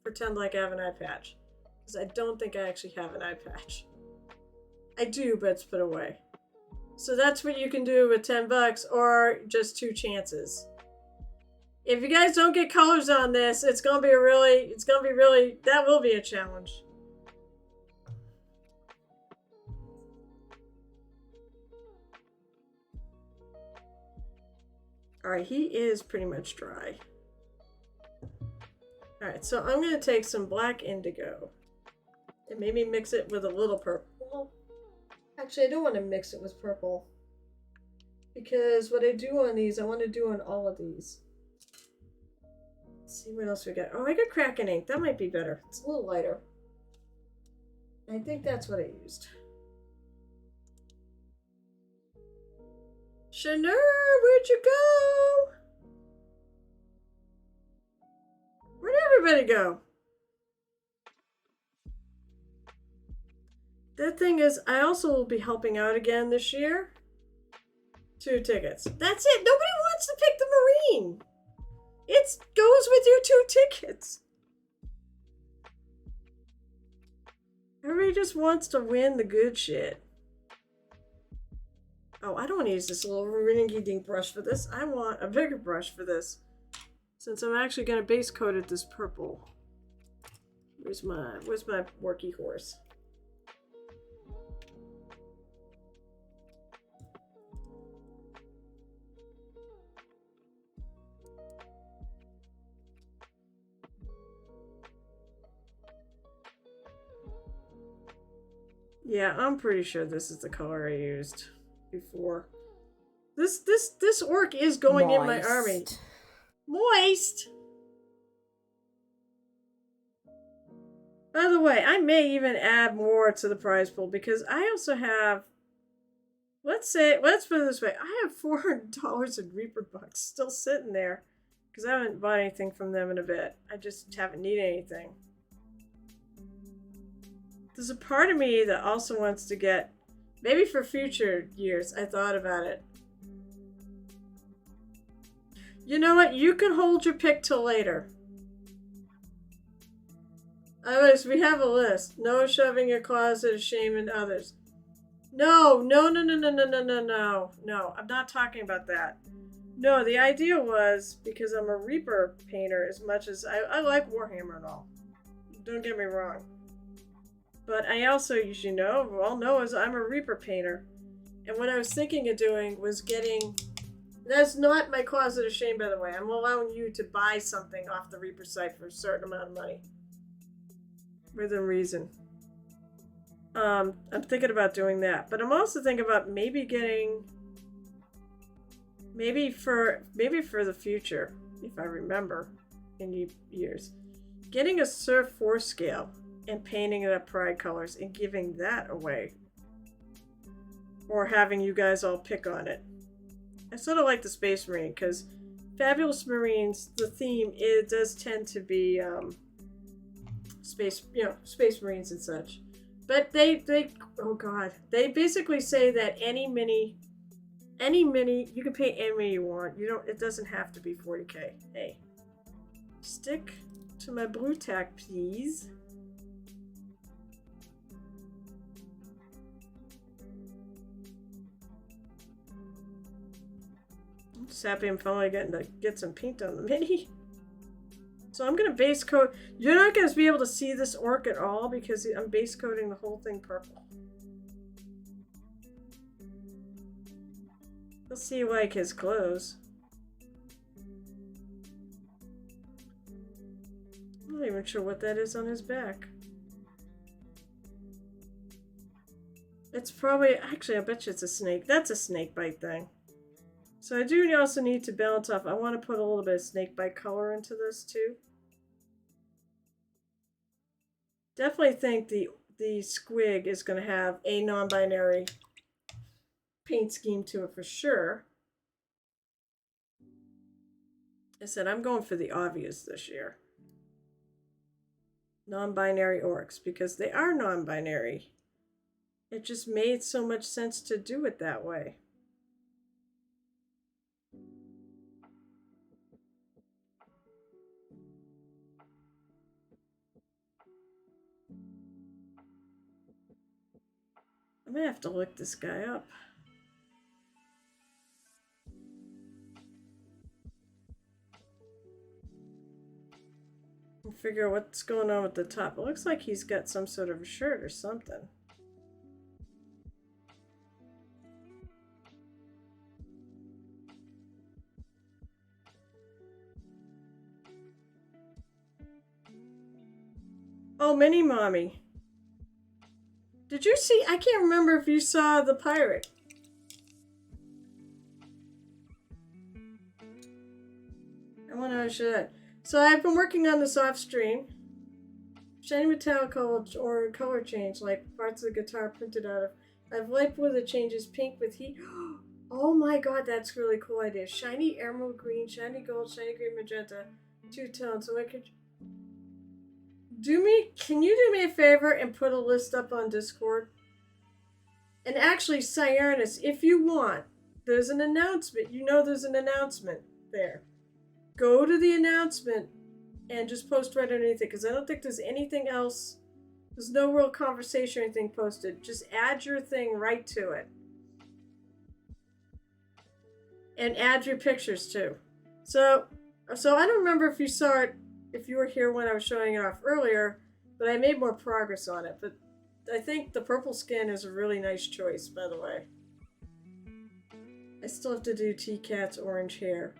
Pretend like I have an eye patch. Because I don't think I actually have an eye patch. I do, but it's put away. So that's what you can do with $10 or just 2 chances. If you guys don't get colors on this, it's gonna be really, that will be a challenge. Alright, he is pretty much dry. Alright, so I'm gonna take some black indigo and maybe mix it with a little purple. Actually, I don't want to mix it with purple because what I do on these, I want to do on all of these. Let's see what else we got. Oh, I got Kraken ink. That might be better. It's a little lighter. I think that's what I used. Shanur, where'd you go? Where'd everybody go? The thing is, I also will be helping out again this year. 2 tickets. That's it. Nobody wants to pick the Marine. It goes with your 2 tickets. Everybody just wants to win the good shit. Oh, I don't want to use this little ringy-dink brush for this. I want a bigger brush for this. Since I'm actually going to base coat it this purple. Where's my worky horse? Yeah, I'm pretty sure this is the color I used before. This orc is going in my army. Moist. By the way, I may even add more to the prize pool because I also have, let's put it this way, I have $400 in Reaper bucks still sitting there because I haven't bought anything from them in a bit. I just haven't needed anything. There's a part of me that also wants to get, maybe for future years, I thought about it. You know what? You can hold your pick till later. Others, we have a list. No shoving your closet of shame in others. No. No, I'm not talking about that. No, the idea was, because I'm a Reaper painter as much as I like Warhammer and all. Don't get me wrong. But I also, as you know, all know, is I'm a Reaper painter. And what I was thinking of doing was getting... That's not my closet of shame, by the way. I'm allowing you to buy something off the Reaper site for a certain amount of money. Within reason. I'm thinking about doing that. But I'm also thinking about maybe getting... Maybe for the future, if I remember, in years. Getting a Surf 4 scale and painting it up pride colors and giving that away. Or having you guys all pick on it. I sort of like the Space Marine because Fabulous Marines, the theme, it does tend to be Space Marines and such. But they oh god, they basically say that any mini, you can paint any mini you want. It doesn't have to be 40k. Hey, stick to my blue tack, please. I'm just happy I'm finally getting to get some paint on the mini. So I'm going to base coat. You're not going to be able to see this orc at all because I'm base coating the whole thing purple. You'll see like his clothes. I'm not even sure what that is on his back. It's probably, actually I bet you it's a snake. That's a snake bite thing. So I do also need to balance off. I want to put a little bit of snake bite color into this too. Definitely think the squig is going to have a non-binary paint scheme to it for sure. I said I'm going for the obvious this year. Non-binary orcs, because they are non-binary. It just made so much sense to do it that way. I'm gonna have to look this guy up. figure out what's going on with the top. It looks like he's got some sort of a shirt or something. Oh, Mini Mommy. Did you see? I can't remember if you saw the pirate. I want to show that. So I've been working on this off stream. Shiny metallic or color change, like parts of the guitar printed out of. I've liked where the changes pink with heat. Oh my god, that's really cool idea. Shiny emerald green, shiny gold, shiny green magenta, two tones. So I could can you do me a favor and put a list up on Discord? And actually, Cyrus, if you want, there's an announcement. You know there's an announcement there. Go to the announcement and just post right underneath it, because I don't think there's anything else. There's no real conversation or anything posted. Just add your thing right to it. And add your pictures too. So I don't remember if you saw it, if you were here when I was showing it off earlier, but I made more progress on it. But I think the purple skin is a really nice choice, by the way. I still have to do T-Cat's orange hair.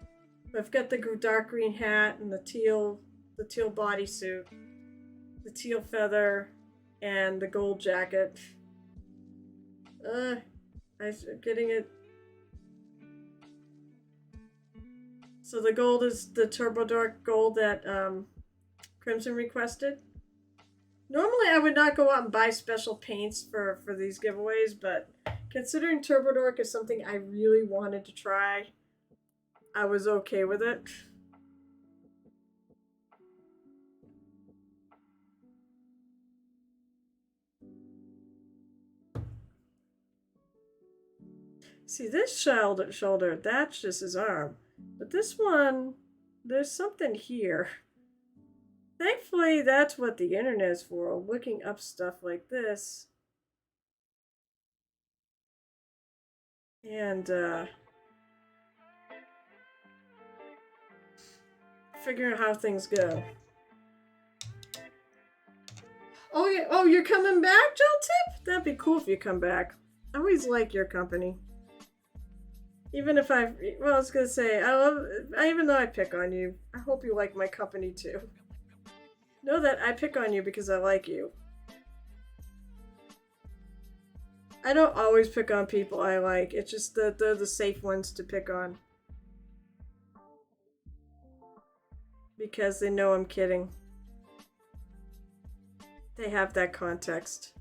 But I've got the dark green hat and the teal bodysuit, the teal feather, and the gold jacket. I'm getting it. So the gold is the Turbo Dark gold that Crimson requested. Normally I would not go out and buy special paints for these giveaways, but considering Turbo Dark is something I really wanted to try, I was okay with it. See, this shoulder, that's just his arm. But this one, there's something here. Thankfully, that's what the internet is for, looking up stuff like this. And, figuring out how things go. Oh, yeah. Oh, you're coming back, Joe Tip? That'd be cool if you come back. I always like your company. Even if I was gonna say, even though I pick on you, I hope you like my company too. Know that I pick on you because I like you. I don't always pick on people I like. It's just that they're the safe ones to pick on. Because they know I'm kidding. They have that context.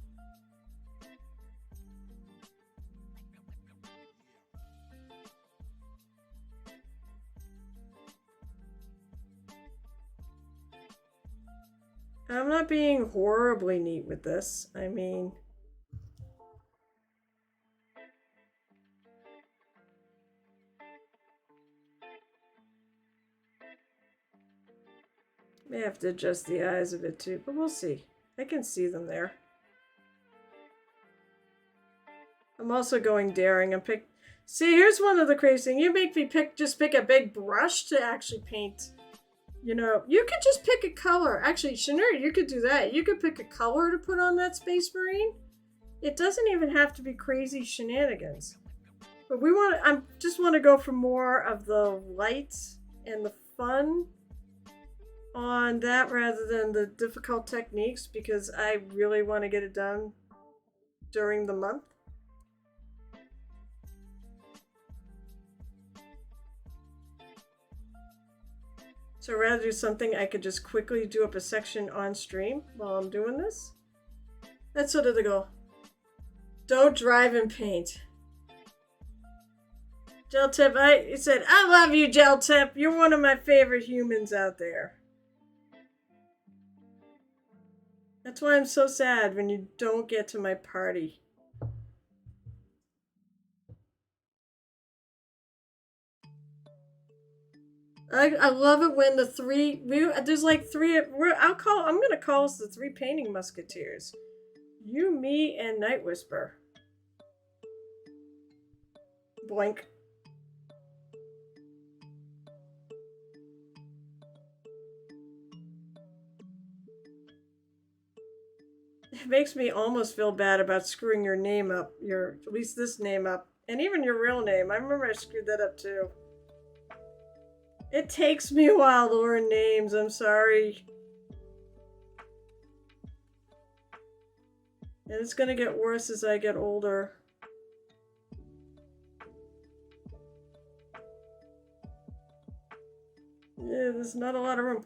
I'm not being horribly neat with this. I mean... May have to adjust the eyes a bit too, but we'll see. I can see them there. I'm also going daring and pick... See, here's one of the crazy things. You make me just pick a big brush to actually paint. You know, you could just pick a color. Actually, Shanir, you could do that. You could pick a color to put on that Space Marine. It doesn't even have to be crazy shenanigans. But I just want to go for more of the lights and the fun on that rather than the difficult techniques, because I really want to get it done during the month. So rather do something I could just quickly do up a section on stream while I'm doing this. That's sort of the goal. Don't drive and paint. Gel Tip, he said, I love you, Gel Tip. You're one of my favorite humans out there. That's why I'm so sad when you don't get to my party. I love it when the three, there's like three, I'm gonna call us the three painting musketeers. You, me, and Night Whisper. Boink. makes me almost feel bad about screwing your name up, at least this name up, and even your real name. I remember I screwed that up too. It takes me a while to learn names, I'm sorry. And it's gonna get worse as I get older. Yeah, there's not a lot of room.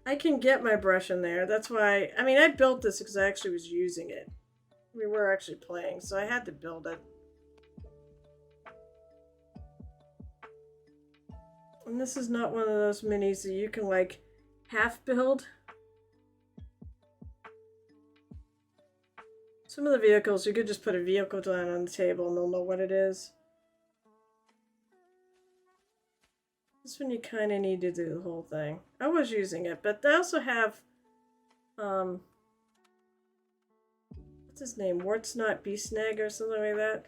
I can get my brush in there. That's why, I mean, I built this because I actually was using it. We were actually playing, so I had to build it. And this is not one of those minis that you can, like, half build. Some of the vehicles, you could just put a vehicle down on the table and they'll know what it is. This one you kind of need to do the whole thing. I was using it, but they also have, what's his name? Wart's Not Beastnag or something like that.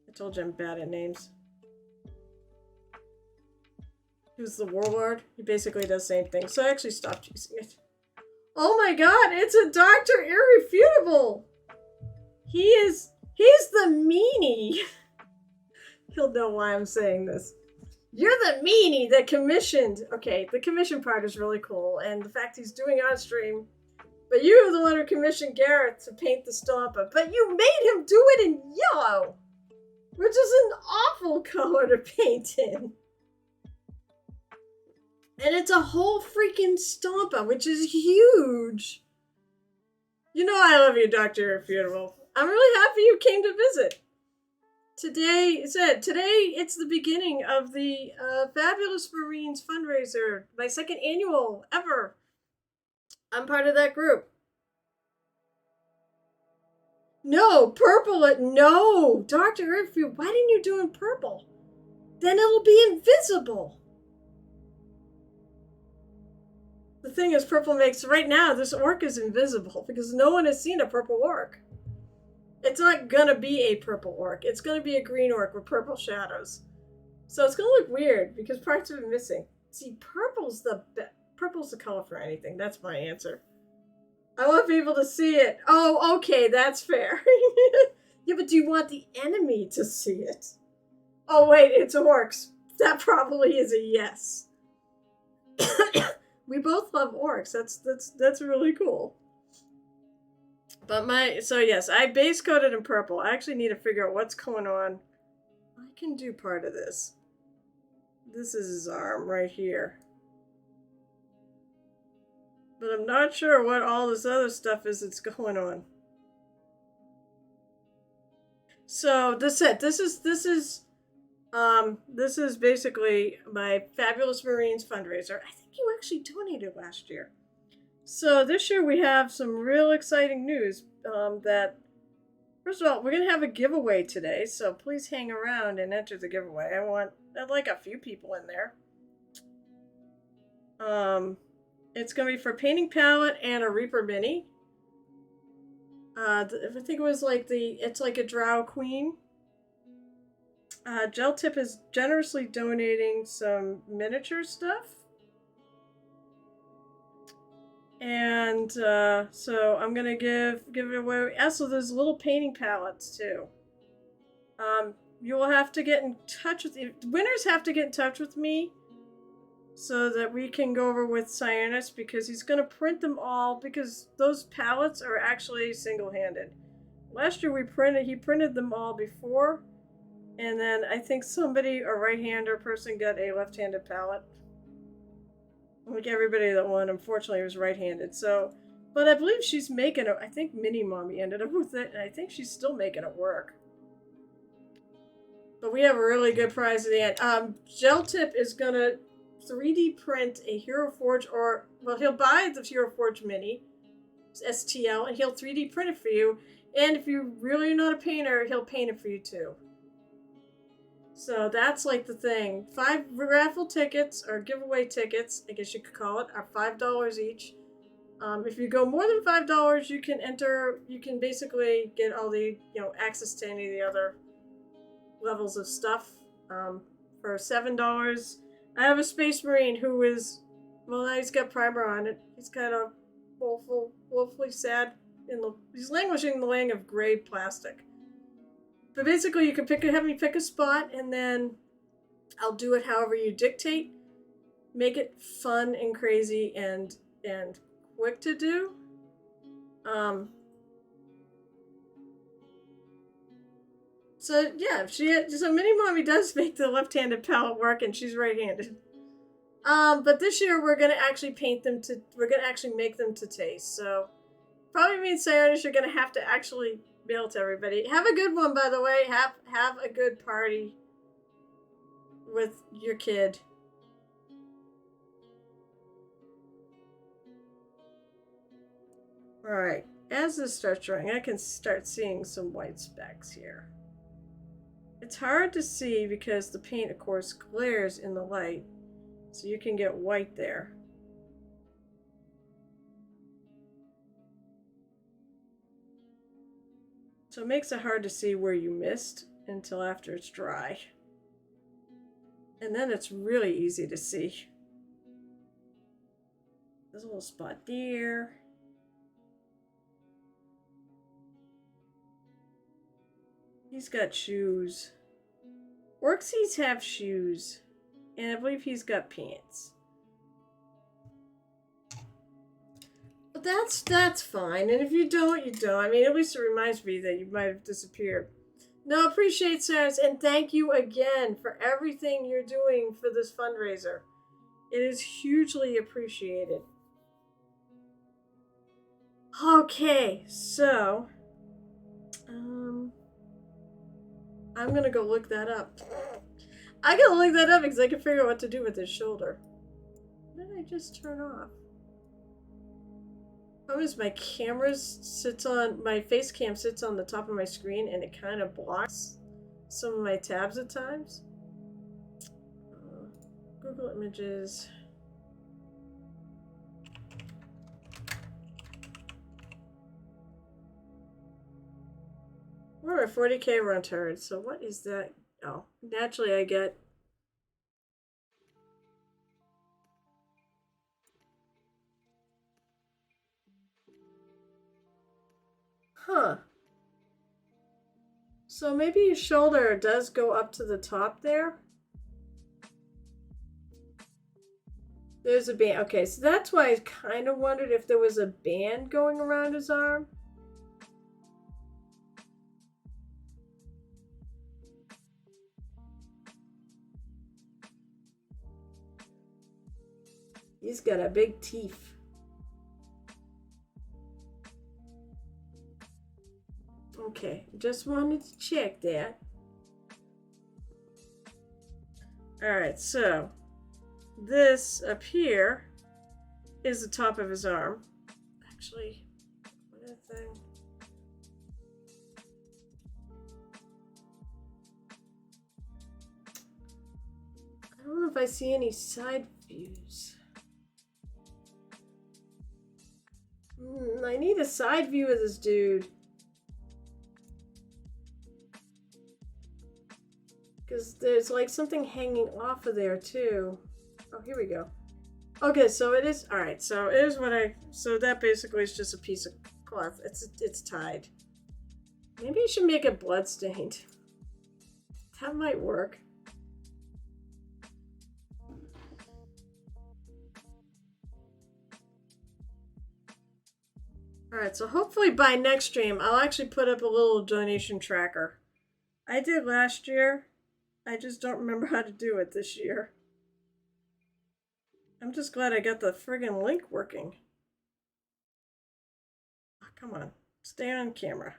I told you I'm bad at names. Who's the warlord? He basically does the same thing. So I actually stopped using it. Oh my god, it's a Dr. Irrefutable! He's the meanie. He'll know why I'm saying this. You're the meanie that commissioned. Okay, the commission part is really cool, and the fact he's doing on stream. But you were the one who commissioned Gareth to paint the Stomper, but you made him do it in yellow, which is an awful color to paint in. And it's a whole freaking Stomper, which is huge. You know I love you, Dr. Irrefutable. I'm really happy you came to visit. Today it's the beginning of the Fabulous Marines fundraiser, my second annual ever. I'm part of that group. No, purple, no, Dr. Irrefutable, why didn't you do in purple? Then it'll be invisible. The thing is, purple makes, right now, this orc is invisible because no one has seen a purple orc. It's not gonna be a purple orc. It's gonna be a green orc with purple shadows. So it's gonna look weird because parts of it are missing. See, purple's the color for anything. That's my answer. I want people to see it. Oh, okay, that's fair. Yeah, but do you want the enemy to see it? Oh wait, it's orcs. That probably is a yes. We both love orcs. That's really cool. But so yes, I base coated in purple. I actually need to figure out what's going on. I can do part of this. This is his arm right here. But I'm not sure what all this other stuff is that's going on. So this is basically my Fabulous Marines fundraiser. I think you actually donated last year. So this year we have some real exciting news that, first of all, we're going to have a giveaway today, so please hang around and enter the giveaway. I'd like a few people in there. It's going to be for a painting palette and a Reaper Mini. I think it was like it's like a Drow Queen. Gel Tip is generously donating some miniature stuff. And so I'm gonna give it away. Also, there's little painting palettes too. You will have to get in touch with winners have to get in touch with me so that we can go over with Cyanus because he's gonna print them all because those palettes are actually single-handed. Last year he printed them all before, and then I think somebody, a right-hander person, got a left-handed palette. Like everybody that won, unfortunately, was right-handed. So, but I believe she's making it. I think Mini Mommy ended up with it, and I think she's still making it work. But we have a really good prize at the end. Gel Tip is gonna 3D print a Hero Forge, he'll buy the Hero Forge Mini, STL, and he'll 3D print it for you. And if you really are not a painter, he'll paint it for you too. So that's like the thing. 5 raffle tickets, or giveaway tickets, I guess you could call it, are $5 each. If you go more than $5, you can basically get all the, access to any of the other levels of stuff. For $7, I have a Space Marine who is, well, now he's got primer on it. He's kind of woefully sad. He's languishing in the land of gray plastic. But basically, you can have me pick a spot, and then I'll do it however you dictate. Make it fun and crazy and quick to do. Um, so yeah, so Mini Mommy does make the left-handed palette work, and she's right-handed. But this year we're gonna actually we're gonna actually make them to taste. So probably means Sayonish, you're gonna have to actually mail to everybody. Have a good one, by the way. Have a good party with your kid. Alright, as this starts drying, I can start seeing some white specks here. It's hard to see because the paint, of course, glares in the light, so you can get white there. So it makes it hard to see where you missed until after it's dry. And then it's really easy to see. There's a little spot there. He's got shoes. Orxies have shoes. And I believe he's got pants. But that's fine. And if you don't, you don't. I mean, at least it reminds me that you might have disappeared. No, appreciate Sarah's, and thank you again for everything you're doing for this fundraiser. It is hugely appreciated. Okay, so I'm gonna go look that up. I gotta look that up because I can figure out what to do with his shoulder. What did I just turn off? How is my my face cam sits on the top of my screen and it kind of blocks some of my tabs at times. Google Images. We're at 40K run turret, so what is that? Oh, naturally I get... Huh. So maybe your shoulder does go up to the top there. There's a band. Okay, so that's why I kind of wondered if there was a band going around his arm. He's got a big teeth. Okay, just wanted to check that. Alright, so this up here is the top of his arm. Actually, what is that thing? I don't know if I see any side views. I need a side view of this dude. Because there's like something hanging off of there too. Oh, here we go. Okay, so it is, all right, so here's what so that basically is just a piece of cloth. It's tied. Maybe you should make it bloodstained. That might work. All right, so hopefully by next stream, I'll actually put up a little donation tracker. I did last year. I just don't remember how to do it this year. I'm just glad I got the friggin' link working. Oh, come on, stay on camera.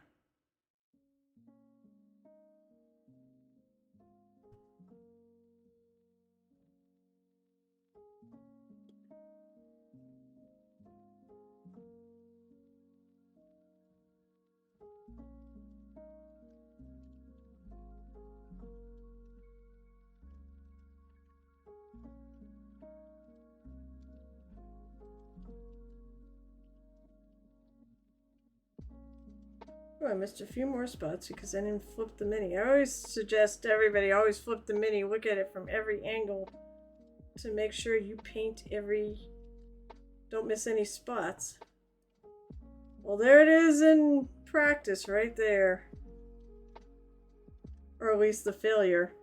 Oh, I missed a few more spots because I didn't flip the mini. I always suggest everybody always flip the mini, look at it from every angle to make sure you paint don't miss any spots. Well, there it is in practice right there. Or at least the failure.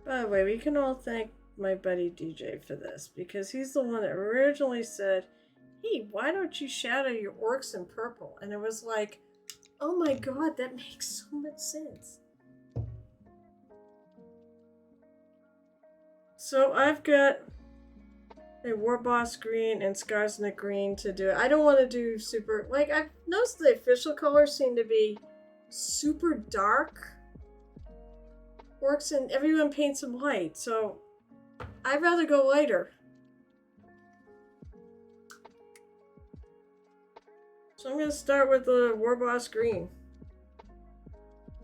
By the way, we can all thank my buddy DJ for this because he's the one that originally said, "Hey, why don't you shadow your orcs in purple?" And it was like, oh my god, that makes so much sense. So I've got a War Boss green and Skarsnik green to do it. I don't want to do super, like, I've noticed the official colors seem to be super dark orcs and everyone paints them light, so I'd rather go lighter. So I'm going to start with the War Boss green.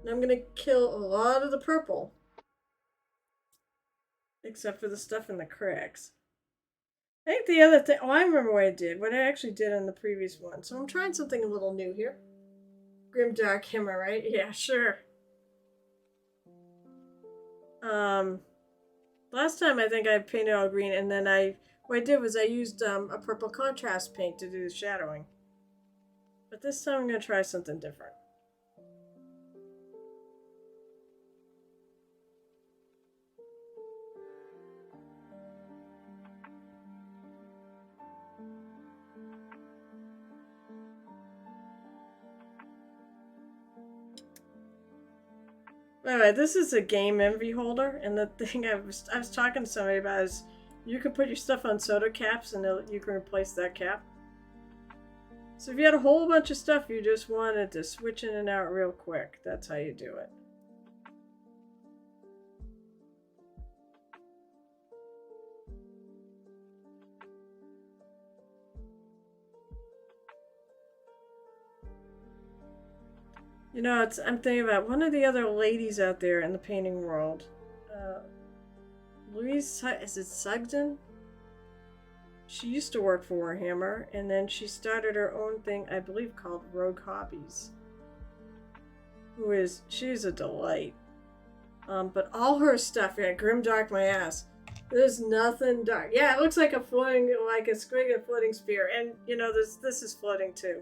And I'm going to kill a lot of the purple. Except for the stuff in the cracks. I think the other thing, I remember what I actually did on the previous one. So I'm trying something a little new here. Grim Dark Hammer, right? Yeah, sure. Last time I think I painted all green, and then what I did was I used a purple contrast paint to do the shadowing. But this time I'm going to try something different. Anyway, this is a game envy holder, and the thing I was talking to somebody about is you can put your stuff on soda caps and you can replace that cap. So if you had a whole bunch of stuff you just wanted to switch in and out real quick, that's how you do it. You know, I'm thinking about one of the other ladies out there in the painting world. Louise, is it Sugden? She used to work for Warhammer, and then she started her own thing, I believe, called Rogue Hobbies. She's a delight. But all her stuff, yeah, grimdark my ass. There's nothing dark. Yeah, it looks like a squig and floating spear, and you know this is floating too.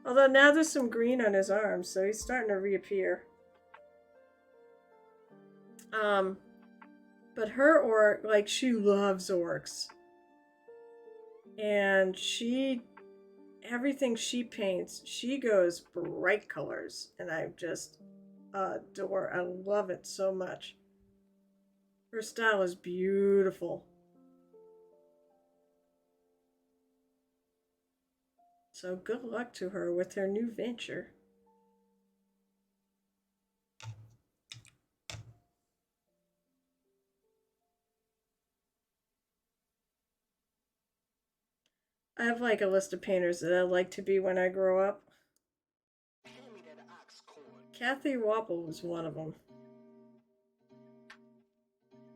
Although now there's some green on his arms, so he's starting to reappear. But her orc, like, she loves orcs. And everything she paints, she goes bright colors. And I just adore, I love it so much. Her style is beautiful. So good luck to her with her new venture. I have like a list of painters that I'd like to be when I grow up. Kathy Wapple was one of them.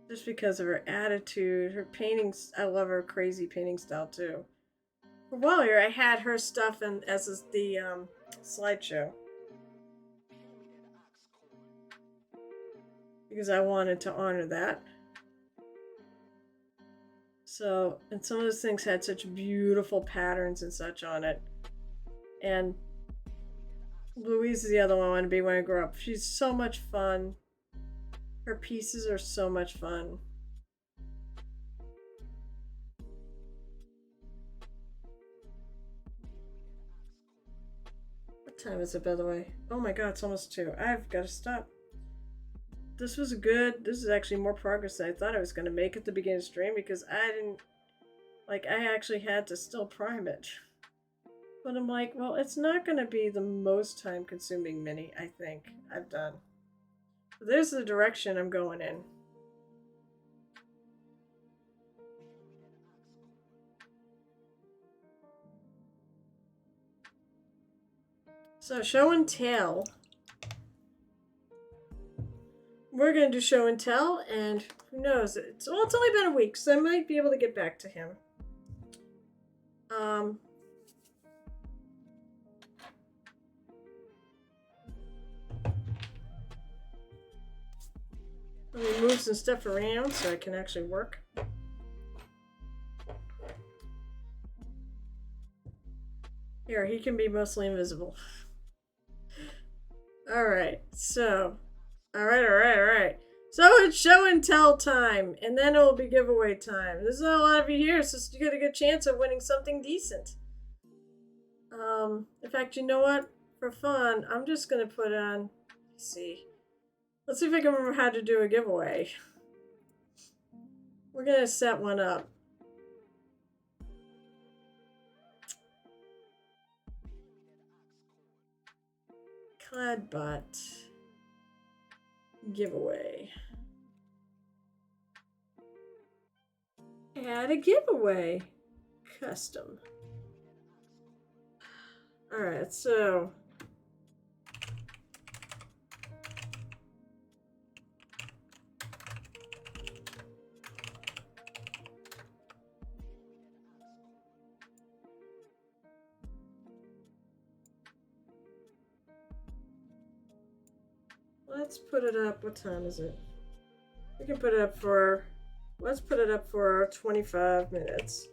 Just because of her attitude, her paintings, I love her crazy painting style too. For a while here, I had her stuff as the slideshow. Because I wanted to honor that. So, and some of those things had such beautiful patterns and such on it. And Louise is the other one I want to be when I grow up. She's so much fun. Her pieces are so much fun. What time is it, by the way? Oh my god, it's almost 2. I've got to stop. This is actually more progress than I thought I was going to make at the beginning of the stream because I actually had to still prime it. But I'm like, well, it's not going to be the most time consuming mini, I think, I've done. So there's the direction I'm going in. So show and tell. We're gonna do show and tell, and who knows? It's only been a week, so I might be able to get back to him. Let me move some stuff around so I can actually work. Here, he can be mostly invisible. Alright, so. Alright. So it's show and tell time, and then it will be giveaway time. There's not a lot of you here, so you get a good chance of winning something decent. In fact, you know what? For fun, I'm just gonna put on, let's see. Let's see if I can remember how to do a giveaway. We're gonna set one up. Cladbot giveaway. Add a giveaway. Custom. Alright, so let's put it up. What time is it? We can put it up for, let's put it up for 25 minutes.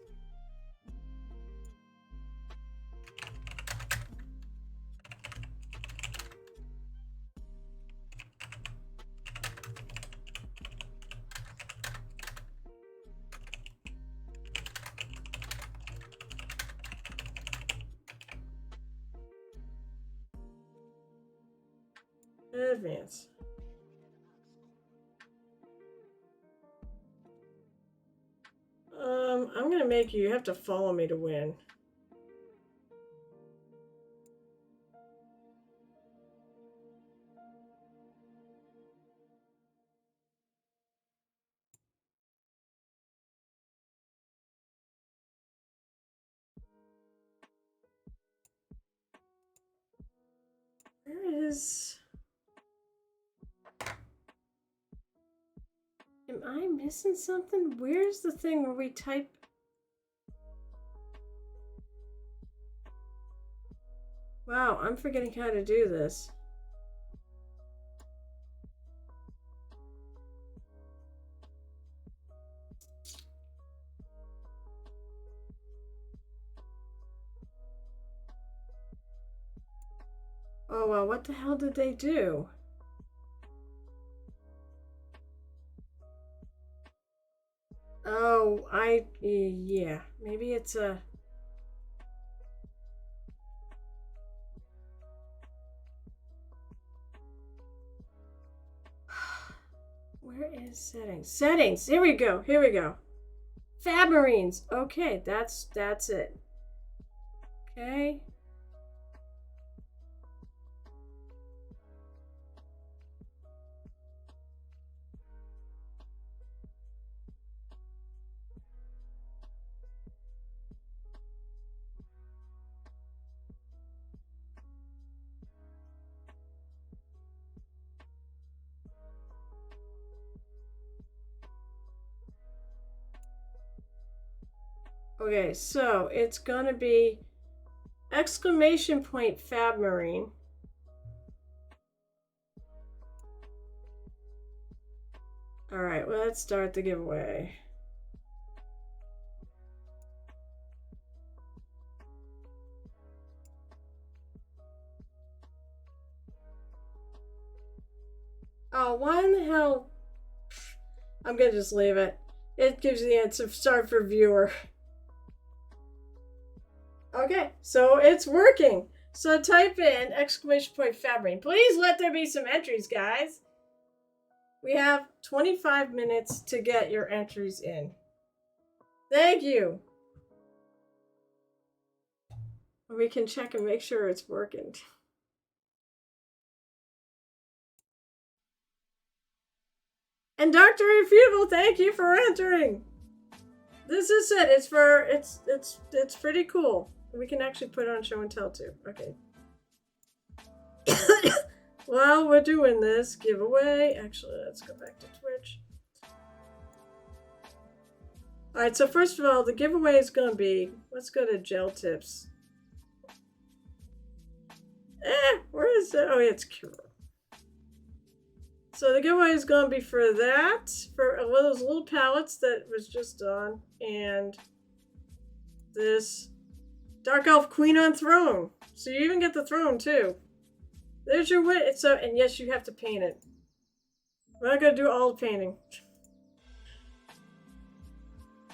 Advance. I'm gonna make you have to follow me to win. Where is... Am I missing something? Where's the thing where we type... Wow, I'm forgetting how to do this. Oh, well, what the hell did they do? Oh, yeah, maybe it's a... Where is settings? Settings! Here we go. Fabmarines. Okay, that's it. Okay. Okay, so it's gonna be exclamation point Fabmarine. Alright, well, let's start the giveaway. Oh, why in the hell? I'm gonna just leave it. It gives you the answer. Start for viewer. Okay, so it's working. So type in exclamation point Fabmarine. Please let there be some entries, guys. We have 25 minutes to get your entries in. Thank you. We can check and make sure it's working. And Dr. Irrefutable, thank you for entering. This is it. It's pretty cool. We can actually put it on show and tell too. Okay. While we're doing this giveaway, actually, let's go back to Twitch. Alright, so first of all, the giveaway is going to be, let's go to gel tips. Where is it? Oh, yeah, it's Cure. So the giveaway is going to be for that, for one of those little palettes that was just on, and this Dark Elf Queen on Throne. So you even get the throne too. There's your win. So, and yes, you have to paint it. We're not going to do all the painting.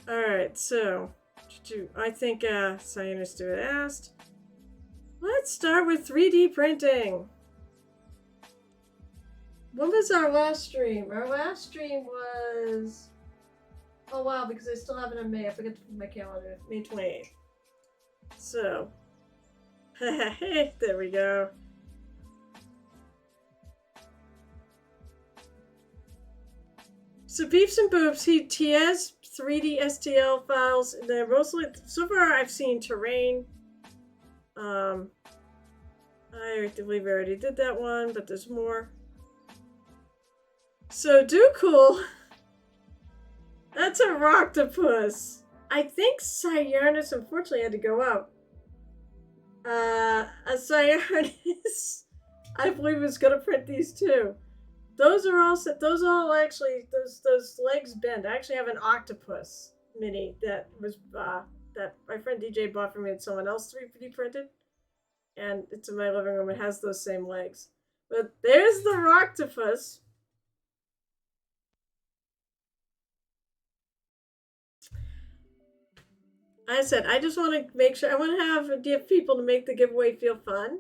Alright, so I think Cyanus do it asked. Let's start with 3D printing. When was our last stream? Our last stream was... Oh wow, because I still have it in May. I forgot to put my calendar. May 28th. So... there we go. So Beefs and Boobs, he has 3D STL files. They're mostly... So far I've seen terrain. I believe I already did that one, but there's more. So Do Cool. That's a Roctopus. I think Cyanus unfortunately had to go out. A Cyanus, I believe, is gonna print these too. Those are all set. Those all actually, those legs bend. I actually have an octopus mini that was that my friend DJ bought for me and someone else 3D printed, and it's in my living room. It has those same legs. But there's the Roctopus. I said, I just want to make sure, I want to give people to make the giveaway feel fun.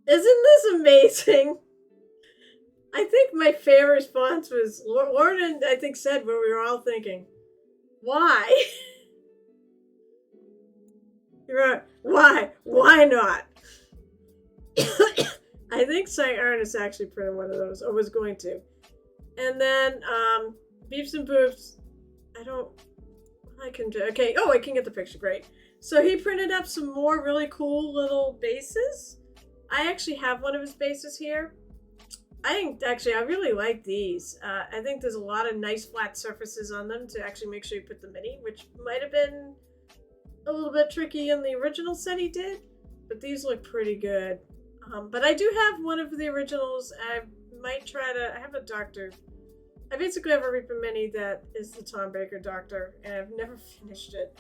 Isn't this amazing? I think my fair response was, Lauren, I think, said what we were all thinking. Why? You're right. Why? Why not? I think Cyanus actually printed one of those, or was going to. And then, Beefs and Boobs, I can do, okay, oh, I can get the picture, great. So he printed up some more really cool little bases. I actually have one of his bases here. I really like these. I think there's a lot of nice flat surfaces on them to actually make sure you put the mini, which might have been a little bit tricky in the original set he did, but these look pretty good. But I do have one of the originals. I have a Doctor. I basically have a Reaper Mini that is the Tom Baker Doctor, and I've never finished it.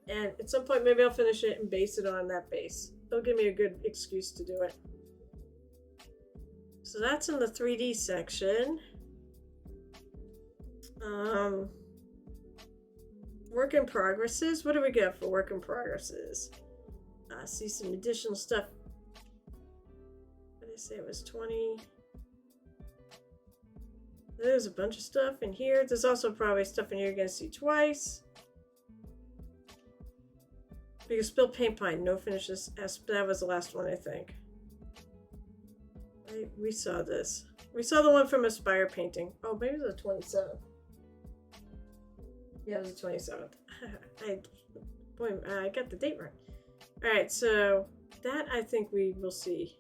And at some point, maybe I'll finish it and base it on that base. They'll give me a good excuse to do it. So that's in the 3D section. Work in progresses. What do we get for work in progresses? See some additional stuff. What did I say? It was 20. There's a bunch of stuff in here. There's also probably stuff in here you're going to see twice. Because Spill Paint Pine, no finishes. That was the last one, I think. We saw this. We saw the one from Aspire Painting. Oh, maybe it was the 27th. Yeah, it was the 27th. I got the date right. Alright, so that I think we will see.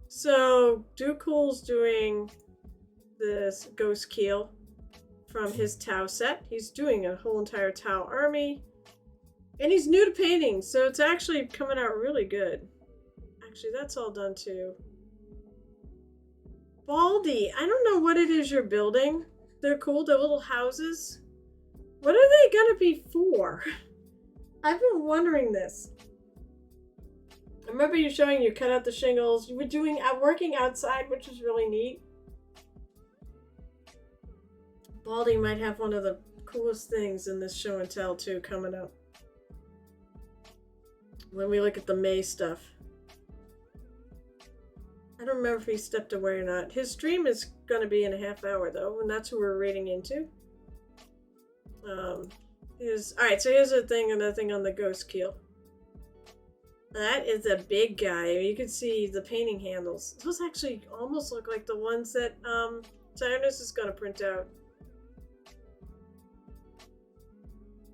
So, Doocool's doing this Ghost Keel from his Tau set. He's doing a whole entire Tau army. And he's new to painting, so it's actually coming out really good. Actually, that's all done too. Baldy, I don't know what it is you're building. They're cool, they're little houses. What are they gonna be for? I've been wondering this. I remember you showing you cut out the shingles. You were working outside, which was really neat. Baldy might have one of the coolest things in this show and tell too coming up. When we look at the May stuff. I don't remember if he stepped away or not. His stream is going to be in a half hour though, and that's who we're reading into. Alright, so here's another thing on the Ghost Keel. That is a big guy. I mean, you can see the painting handles. Those actually almost look like the ones that Cyanus is going to print out.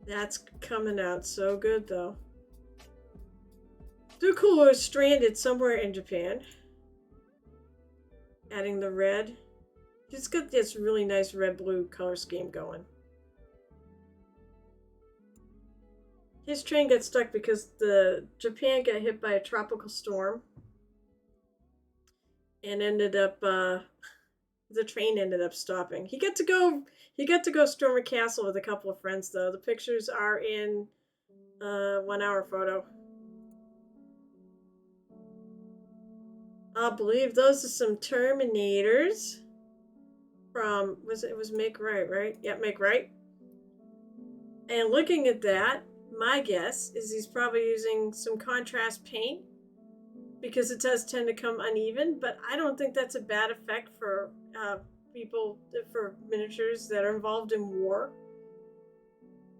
That's coming out so good though. Dukulu is stranded somewhere in Japan. Adding the red. He's got this really nice red-blue color scheme going. His train got stuck because the Japan got hit by a tropical storm. And ended up the train ended up stopping. He got to go storm a castle with a couple of friends though. The pictures are in 1 hour photo. I believe those are some Terminators from it was Make Right, right? Yeah, Make Right. And looking at that, my guess is he's probably using some contrast paint because it does tend to come uneven, but I don't think that's a bad effect for for miniatures that are involved in war.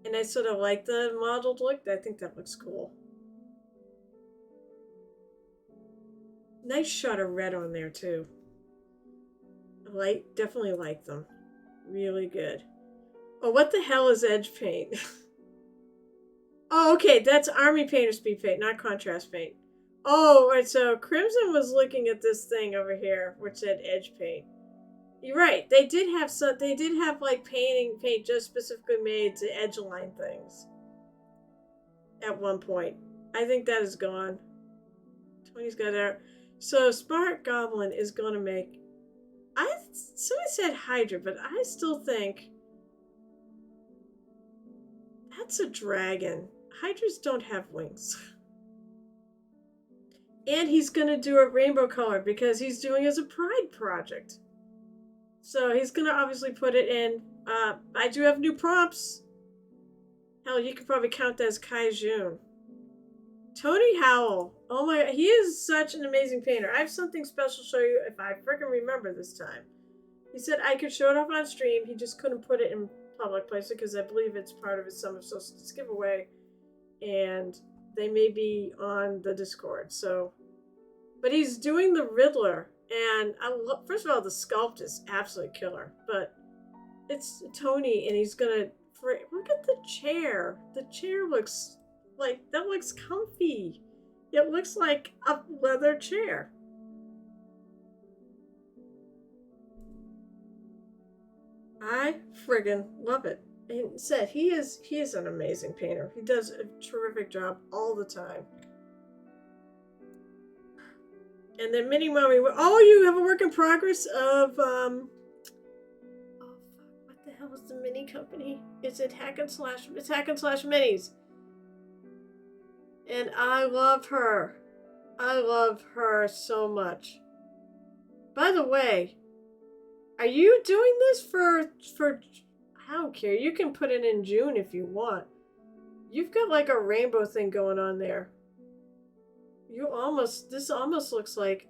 And I sort of like the modeled look. I think that looks cool. Nice shot of red on there too. Definitely like them. Really good. Oh, what the hell is edge paint? Oh, okay, that's army paint or speed paint, not contrast paint. Oh, right, so Crimson was looking at this thing over here, which said edge paint. You're right. They did have like paint just specifically made to edge line things. At one point. I think that is gone. Tony's got there. So Smart Goblin is gonna make somebody said Hydra, but I still think that's a dragon. Hydras don't have wings. And he's gonna do a rainbow color because he's doing it as a pride project. So he's gonna obviously put it in. I do have new prompts. Hell, you could probably count that as Kaijun. Tony Howell. Oh my, he is such an amazing painter. I have something special to show you if I freaking remember this time. He said I could show it off on stream. He just couldn't put it in public places because I believe it's part of his Summer Solstice giveaway. And they may be on the Discord. So, but he's doing the Riddler. And first of all, the sculpt is absolutely killer. But it's Tony and he's going to... Look at the chair. The chair looks... that looks comfy. It looks like a leather chair. I friggin' love it. And said he is an amazing painter. He does a terrific job all the time. And then Mini Mommy, you have a work in progress of what the hell is the mini company? Is it Hack and Slash? It's Hack and Slash Minis. And I love her. I love her so much. By the way, are you doing this for I don't care. You can put it in June if you want. You've got like a rainbow thing going on there. This almost looks like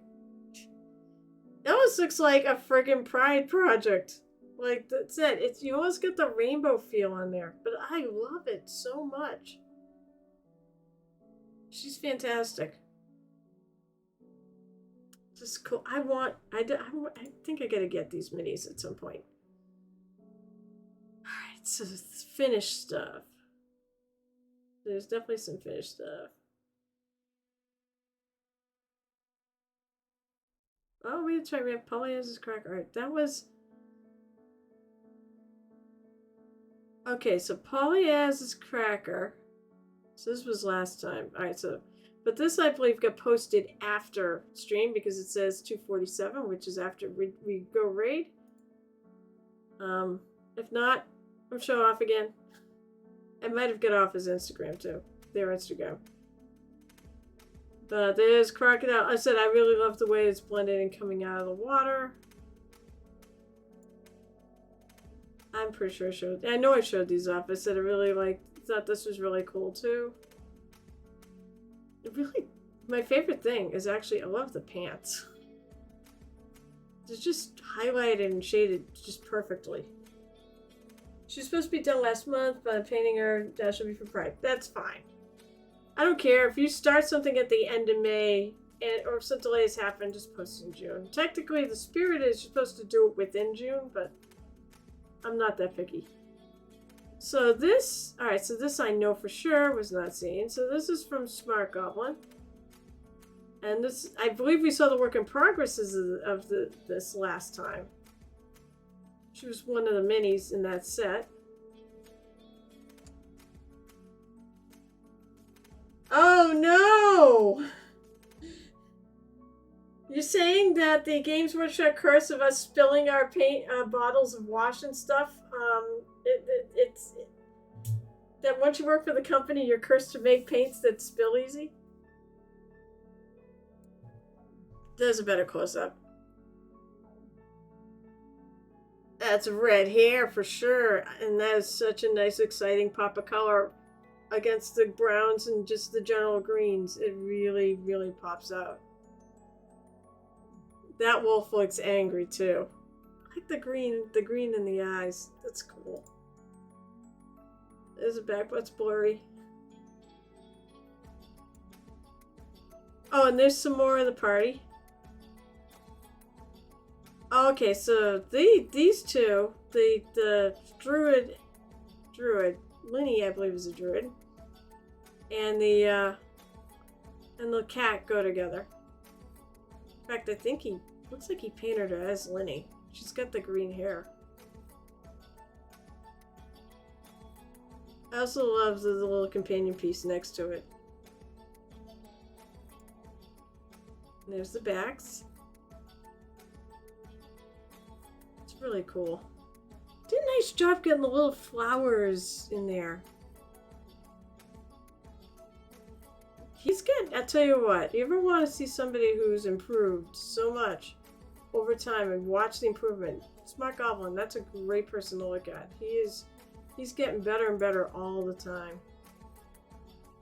a friggin' pride project. Like that's it. You almost get the rainbow feel on there. But I love it so much. She's fantastic. This is cool. I think I gotta get these minis at some point. Alright, so finished stuff. There's definitely some finished stuff. Oh, that's right. We have Polyaz's Cracker. Alright, that was... Okay, so Polyaz's Cracker. So this was last time. Alright, so... But this, I believe, got posted after stream because it says 247, which is after we go raid. If not, I'm showing off again. I might have got off his Instagram, too. Their Instagram. But there's Crocodile. I said I really love the way it's blended and coming out of the water. I'm pretty sure I showed... I know I showed these off. I said I really thought this was really cool, too. Really, my favorite thing is actually I love the pants. They're just highlighted and shaded just perfectly. She's supposed to be done last month, but I'm painting her. That should be for Pride. That's fine. I don't care if you start something at the end of May or if some delays happen. Just post in June. Technically, the spirit is you're supposed to do it within June, but I'm not that picky. So this, alright, so this I know for sure was not seen. So this is from Smart Goblin. And this, I believe we saw the work in progresses of this last time. She was one of the minis in that set. Oh no! You're saying that the Games Workshop curse of us spilling our paint bottles of wash and stuff, it's that once you work for the company, you're cursed to make paints that spill easy? There's a better close-up. That's red hair for sure, and that is such a nice, exciting pop of color against the browns and just the general greens. It really, really pops out. That wolf looks angry too. I like the green in the eyes. That's cool. There's a back, but it's blurry. Oh, and there's some more of the party. Okay, so these two, the druid, Linny, I believe is a druid, and the cat go together. In fact, I think he looks like he painted her as Linny. She's got the green hair. I also love the little companion piece next to it. And there's the backs. It's really cool. Did a nice job getting the little flowers in there. He's good. I'll tell you what, you ever want to see somebody who's improved so much over time and watch the improvement? Smart Goblin, that's a great person to look at. He's getting better and better all the time.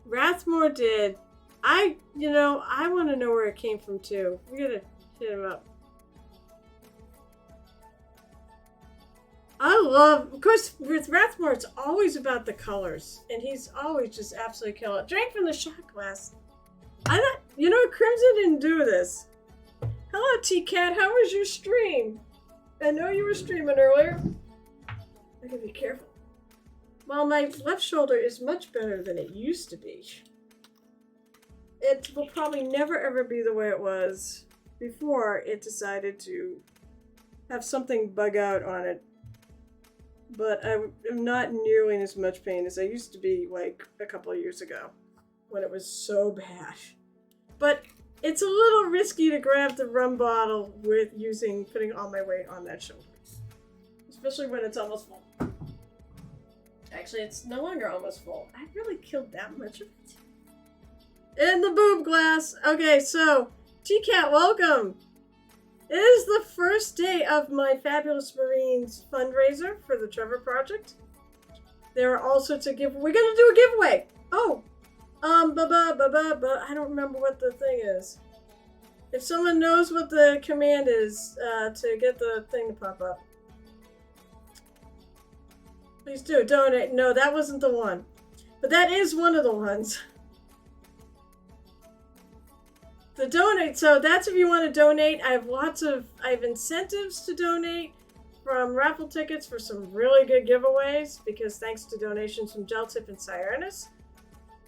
Rathmore did. I want to know where it came from too. We gotta hit him up. I love, of course, with Rathmore, it's always about the colors, and he's always just absolutely killing it. Drank from the shot glass. Crimson didn't do this. Hello, T-Cat, how was your stream? I know you were streaming earlier. I gotta be careful. Well, my left shoulder is much better than it used to be. It will probably never ever be the way it was before it decided to have something bug out on it. But I am not nearly in as much pain as I used to be like a couple of years ago when it was so bad. But it's a little risky to grab the rum bottle with putting all my weight on that shoulder. Especially when it's almost full. Actually, it's no longer almost full. I really killed that much of it. In the boob glass. Okay, so, T-Cat, welcome. It is the first day of my Fabulous Marines fundraiser for the Trevor project. There are all sorts of giveaways. We're gonna do a giveaway. Oh, I don't remember what the thing is. If someone knows what the command is to get the thing to pop up, please do donate. No, that wasn't the one, but that is one of the ones. The donate, so that's if you want to donate. I have incentives to donate, from raffle tickets for some really good giveaways, because thanks to donations from Geltip and Cyrus.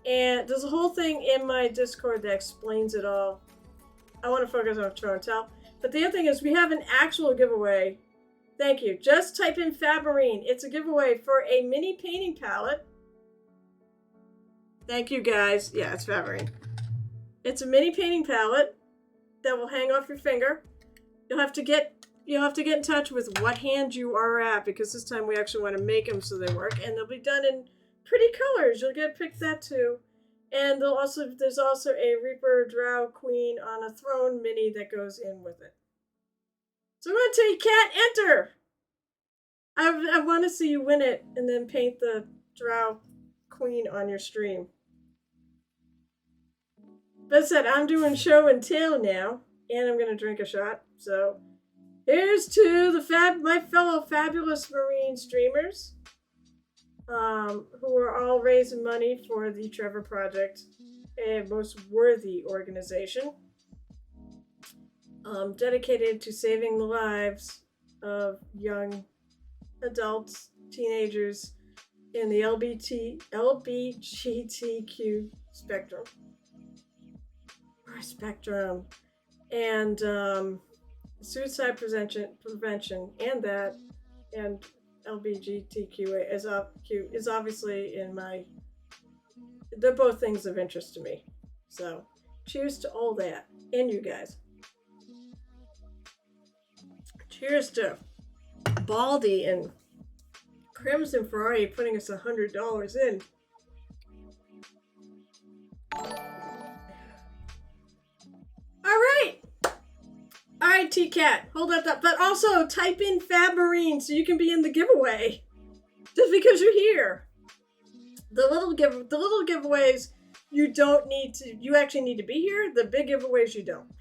And there's a whole thing in my Discord that explains it all. I want to focus on show and tell. But the other thing is we have an actual giveaway. Thank you. Just type in Faberine. It's a giveaway for a mini painting palette. Thank you, guys. Yeah, it's Faberine. It's a mini painting palette that will hang off your finger. You'll have to get in touch with what hand you are at, because this time we actually want to make them so they work, and they'll be done in pretty colors. You'll get picked that too. And there's also a Reaper Drow Queen on a throne mini that goes in with it. So I'm going to tell you, Cat, enter! I want to see you win it and then paint the Drow Queen on your stream. But said, I'm doing show and tell now, and I'm going to drink a shot. So here's to my fellow Fabulous Marine streamers, who are all raising money for the Trevor Project, a most worthy organization dedicated to saving the lives of young adults, teenagers in the LGBTQ spectrum. broad spectrum, and suicide prevention, and that, and LBGTQA is obviously in my. They're both things of interest to me. So, cheers to all that, and you guys. Cheers to Baldy and Crimson Ferrari putting us $100 in. All right, T-Cat, hold that. But also type in Fab Marine so you can be in the giveaway. Just because you're here. The little giveaways you don't need to. You actually need to be here. The big giveaways you don't.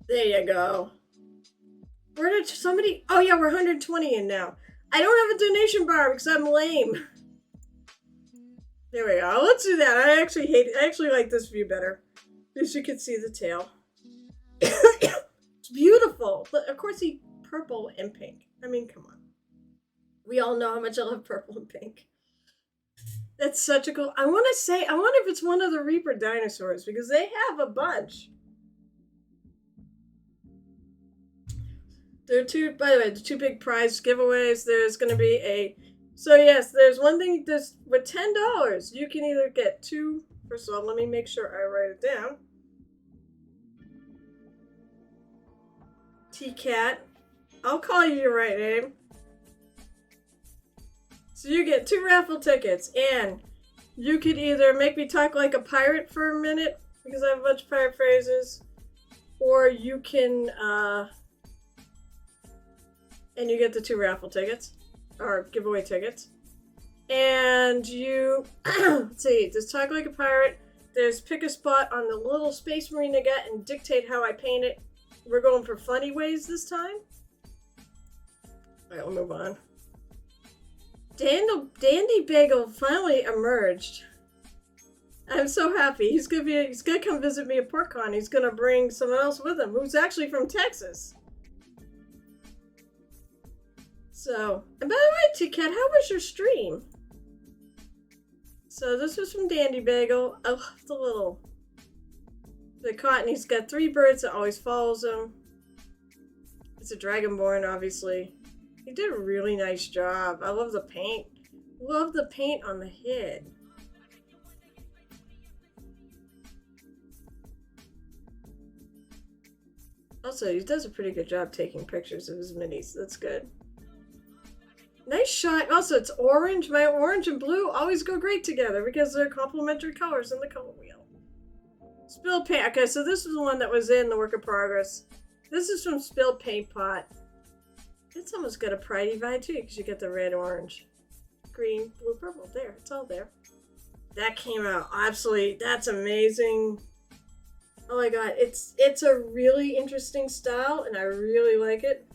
There you go. Where did somebody? Oh yeah, we're 120 in now. I don't have a donation bar because I'm lame. There we go. Let's do that. I actually like this view better. Because you can see the tail. It's beautiful. But of course, purple and pink. I mean, come on. We all know how much I love purple and pink. That's such a cool. I wonder if it's one of the Reaper dinosaurs because they have a bunch. There are two, by the way, the two big prize giveaways. There's going to be so yes, there's one thing, with $10, you can either get two. First of all, let me make sure I write it down. T-Cat. I'll call you your right name. So you get 2 raffle tickets, and you could either make me talk like a pirate for a minute, because I have a bunch of pirate phrases, or you can, and you get the 2 raffle tickets, or giveaway tickets. And you, let's see, there's talk like a pirate, there's pick a spot on the little space marine I got and dictate how I paint it. We're going for funny ways this time. Alright, we'll move on. Dandy Bagel finally emerged. I'm so happy. He's gonna come visit me at PortCon. He's gonna bring someone else with him who's actually from Texas. So, and by the way, T-Cat, how was your stream? So this was from Dandy Bagel. Oh, the cotton. He's got 3 birds that always follows him. It's a Dragonborn, obviously. He did a really nice job. I love the paint. Love the paint on the head. Also, he does a pretty good job taking pictures of his minis. That's good. Nice shot. Also, it's orange. My orange and blue always go great together because they're complementary colors in the color wheel. Spill paint. Okay, so this is the one that was in the work in progress. This is from Spill Paint Pot. It's almost got a pridey vibe too because you get the red, orange, green, blue, purple. There, it's all there. That came out absolutely. That's amazing. Oh my god, it's a really interesting style and I really like it.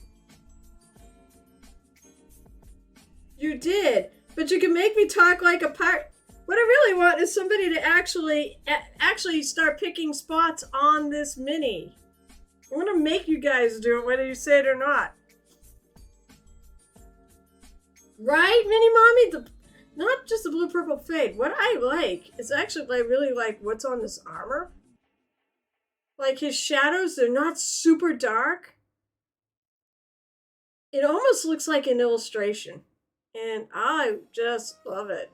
You did, but you can make me talk like a pirate. What I really want is somebody to actually start picking spots on this mini. I'm gonna make you guys do it, whether you say it or not. Right, Mini Mommy? Not just the blue purple fade. What I like is actually I really like what's on this armor. Like his shadows, they're not super dark. It almost looks like an illustration. And I just love it.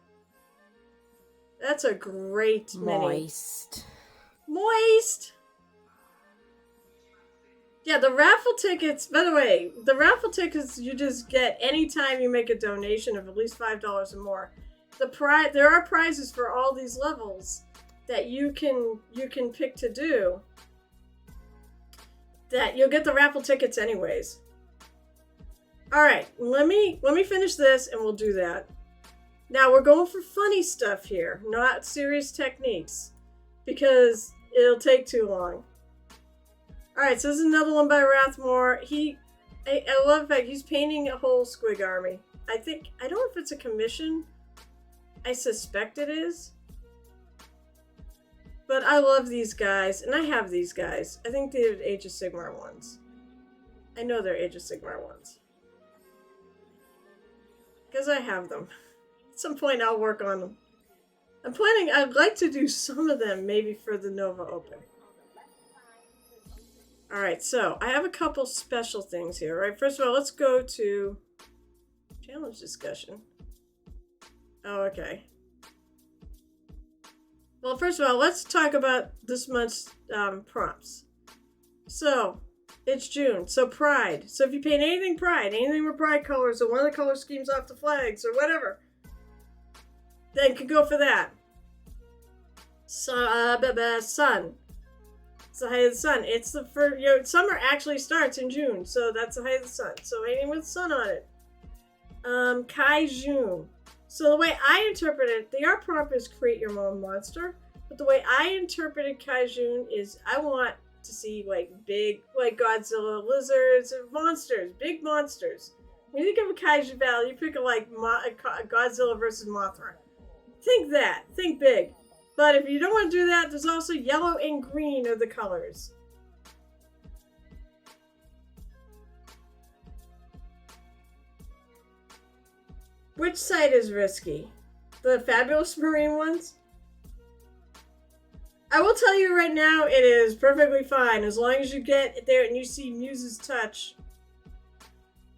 That's a great mini. Moist. Yeah, the raffle tickets, by the way, the raffle tickets you just get anytime you make a donation of at least $5 or more. There are prizes for all these levels that you can pick to do. That you'll get the raffle tickets anyways. All right, let me finish this and we'll do that. Now we're going for funny stuff here, not serious techniques, because it'll take too long. All right, so this is another one by Rathmore. I love the fact he's painting a whole squig army. I don't know if it's a commission. I suspect it is. But I love these guys, and I have these guys. I think they're Age of Sigmar ones. I know they're Age of Sigmar ones. Because I have them. At some point I'll work on them. I'd like to do some of them maybe for the Nova Open. All right, so I have a couple special things here. All right, first of all, let's go to challenge discussion. Oh, okay. Well, first of all, let's talk about this month's prompts. So, it's June, so Pride. So if you paint anything Pride, anything with Pride colors, or one of the color schemes off the flags, or whatever, then you can go for that. Sun. It's the height of the sun. It's the first, summer actually starts in June, so that's the height of the sun. So anything with sun on it. Kaijun. So the way I interpret it, the art prompt is create your own monster. But the way I interpreted Kaijun is I want to see like big, like Godzilla, lizards, and monsters, big monsters. When you think of a Kaiju battle, you pick a Godzilla versus Mothra. Think that. Think big. But if you don't want to do that, there's also yellow and green are the colors. Which site is risky? The Fabulous Marine ones? I will tell you right now, it is perfectly fine. As long as you get there and you see Muse's touch,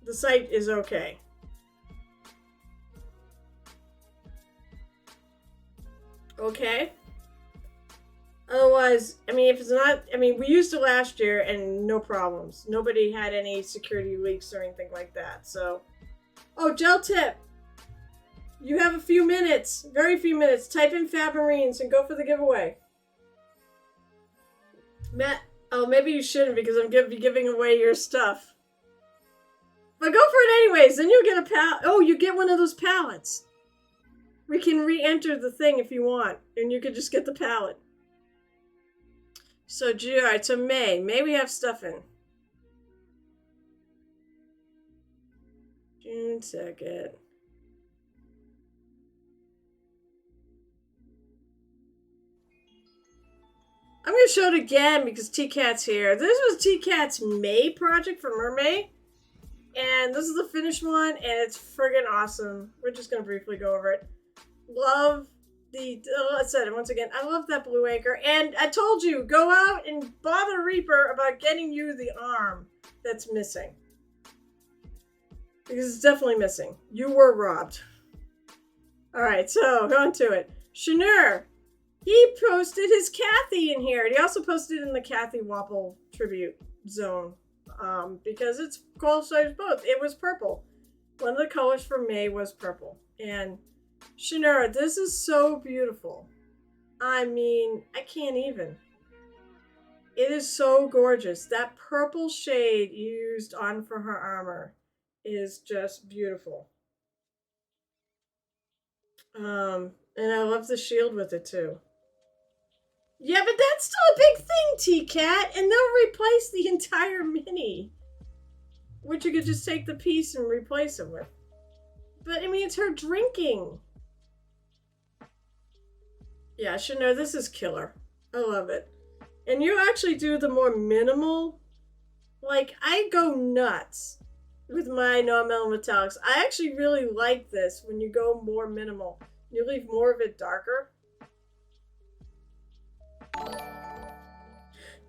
the site is okay. Okay? Otherwise, I mean, if it's not, I mean, we used it last year and no problems. Nobody had any security leaks or anything like that, so. Oh, gel tip! You have a few minutes, very few minutes. Type in Fab Marines and go for the giveaway. Matt, oh, maybe you shouldn't because I'm going to be giving away your stuff. But go for it anyways, then you'll get a pallet. Oh, you get one of those pallets. We can re-enter the thing if you want, and you could just get the pallet. So, alright, so May we have stuff in. June 2nd. I'm going to show it again because T-Cat's here. This was T-Cat's May project for Mermaid. And this is the finished one, and it's friggin' awesome. We're just going to briefly go over it. Love the, I said it once again, I love that blue anchor. And I told you, go out and bother Reaper about getting you the arm that's missing. Because it's definitely missing. You were robbed. Alright, so, on to it. Shanur. He posted his Kathy in here. And he also posted it in the Kathy Wapple tribute zone. Because it's qualifies both. It was purple. One of the colors for May was purple. And Shanura, this is so beautiful. I mean, I can't even. It is so gorgeous. That purple shade used on for her armor is just beautiful. And I love the shield with it too. Yeah, but that's still a big thing, T-Cat, and they'll replace the entire mini. Which you could just take the piece and replace it with. But, I mean, it's her drinking. Yeah, Chanel, this is killer. I love it. And you actually do the more minimal. Like, I go nuts with my non-metal metallics. I actually really like this when you go more minimal. You leave more of it darker.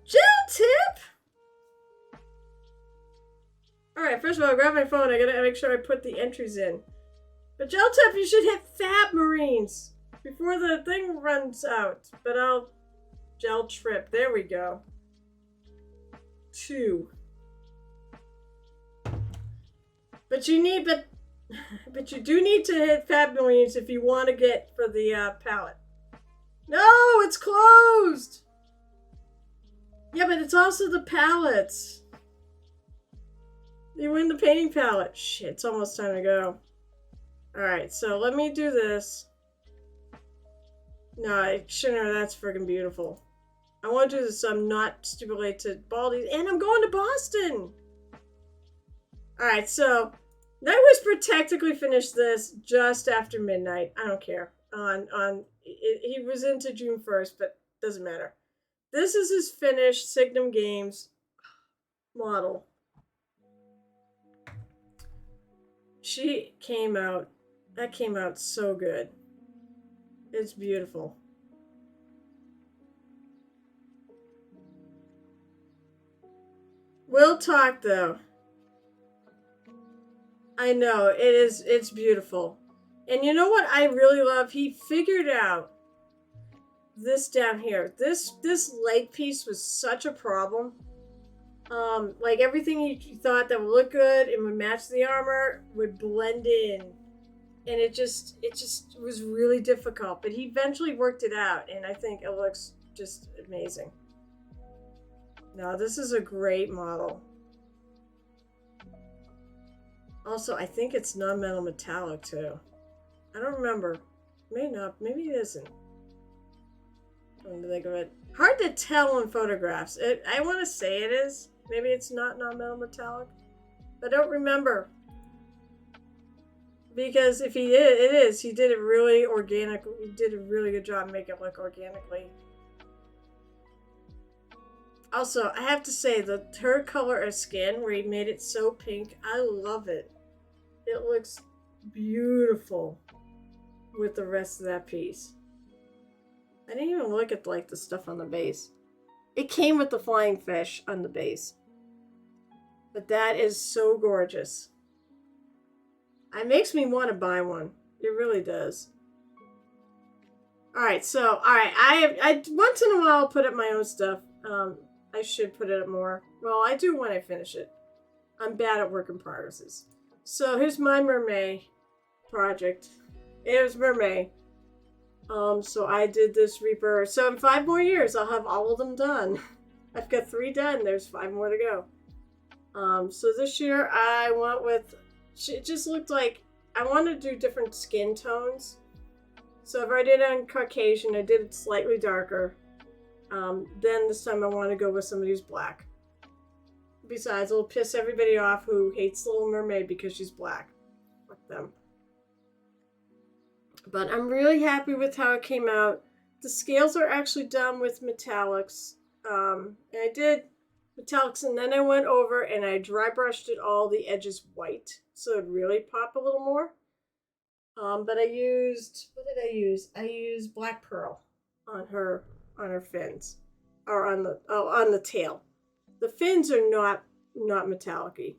Gel tip! Alright, first of all, I'll grab my phone. I gotta make sure I put the entries in. But Gel tip, you should hit Fab Marines before the thing runs out. But I'll Gel trip. There we go. 2. But you do need to hit Fab Marines if you want to get for the palette. No, it's closed! Yeah, but it's also the palettes. You win the painting palette. Shit, it's almost time to go. Alright, so let me do this. No, I shouldn't have. That's friggin' beautiful. I want to do this so I'm not stupid late to Baldi's. And I'm going to Boston! Alright, so Night Whisper technically finished this just after midnight. I don't care. He was into June 1st, but doesn't matter. This is his finished Signum Games model. That came out so good. It's beautiful. We'll talk though. I know it is. It's beautiful. And you know what I really love? He figured out this down here. This leg piece was such a problem. Like everything you thought that would look good and would match the armor would blend in, and it just was really difficult. But he eventually worked it out, and I think it looks just amazing. No, this is a great model. Also, I think it's non-metal metallic too. I don't remember. May not. Maybe it isn't. Come to think of it, hard to tell in photographs. I want to say it is. Maybe it's not non-metal metallic. I don't remember. Because if he did, it is. He did it really organic. He did a really good job making it look organically. Also, I have to say, her color of skin, where he made it so pink, I love it. It looks beautiful with the rest of that piece. I didn't even look at like the stuff on the base. It came with the flying fish on the base. But that is so gorgeous. It makes me want to buy one. It really does. Alright, so, alright, I once in a while I'll put up my own stuff. I should put it up more. Well, I do when I finish it. I'm bad at work in progresses. So here's my mermaid project. It was mermaid. So I did this Reaper. So in 5 more years, I'll have all of them done. I've got 3 done. There's 5 more to go. So this year I went with, it just looked like, I wanted to do different skin tones. So if I did it on Caucasian, I did it slightly darker. Then this time I want to go with somebody who's black. Besides, it'll piss everybody off who hates Little Mermaid because she's black. Fuck them. But I'm really happy with how it came out. The scales are actually done with metallics. And I did metallics, and then I went over and I dry brushed it all the edges white, so it'd really pop a little more. But I used, what did I use? I used black pearl on her fins, or on the tail. The fins are not metallic-y.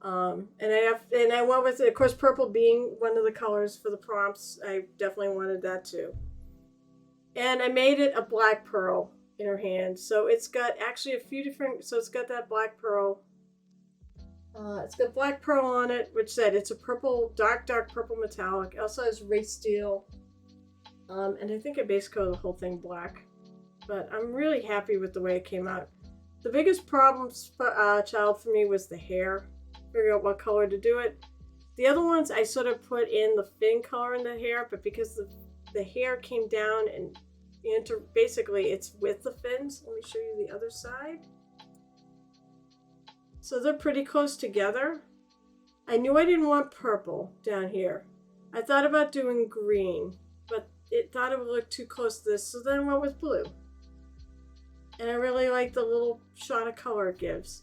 And I went with it, of course, purple being one of the colors for the prompts. I definitely wanted that too. And I made it a black pearl in her hand. So it's got actually a few different, so it's got that black pearl. It's got black pearl on it, which said it's a purple, dark purple metallic. It also has race steel. And I think I base coated the whole thing black. But I'm really happy with the way it came out. The biggest problem, child, for me was the hair. Figure out what color to do it. The other ones I sort of put in the fin color in the hair, but because the hair came down and basically it's with the fins. Let me show you the other side. So they're pretty close together. I knew I didn't want purple down here. I thought about doing green, but it thought it would look too close to this, so then I went with blue. And I really like the little shot of color it gives.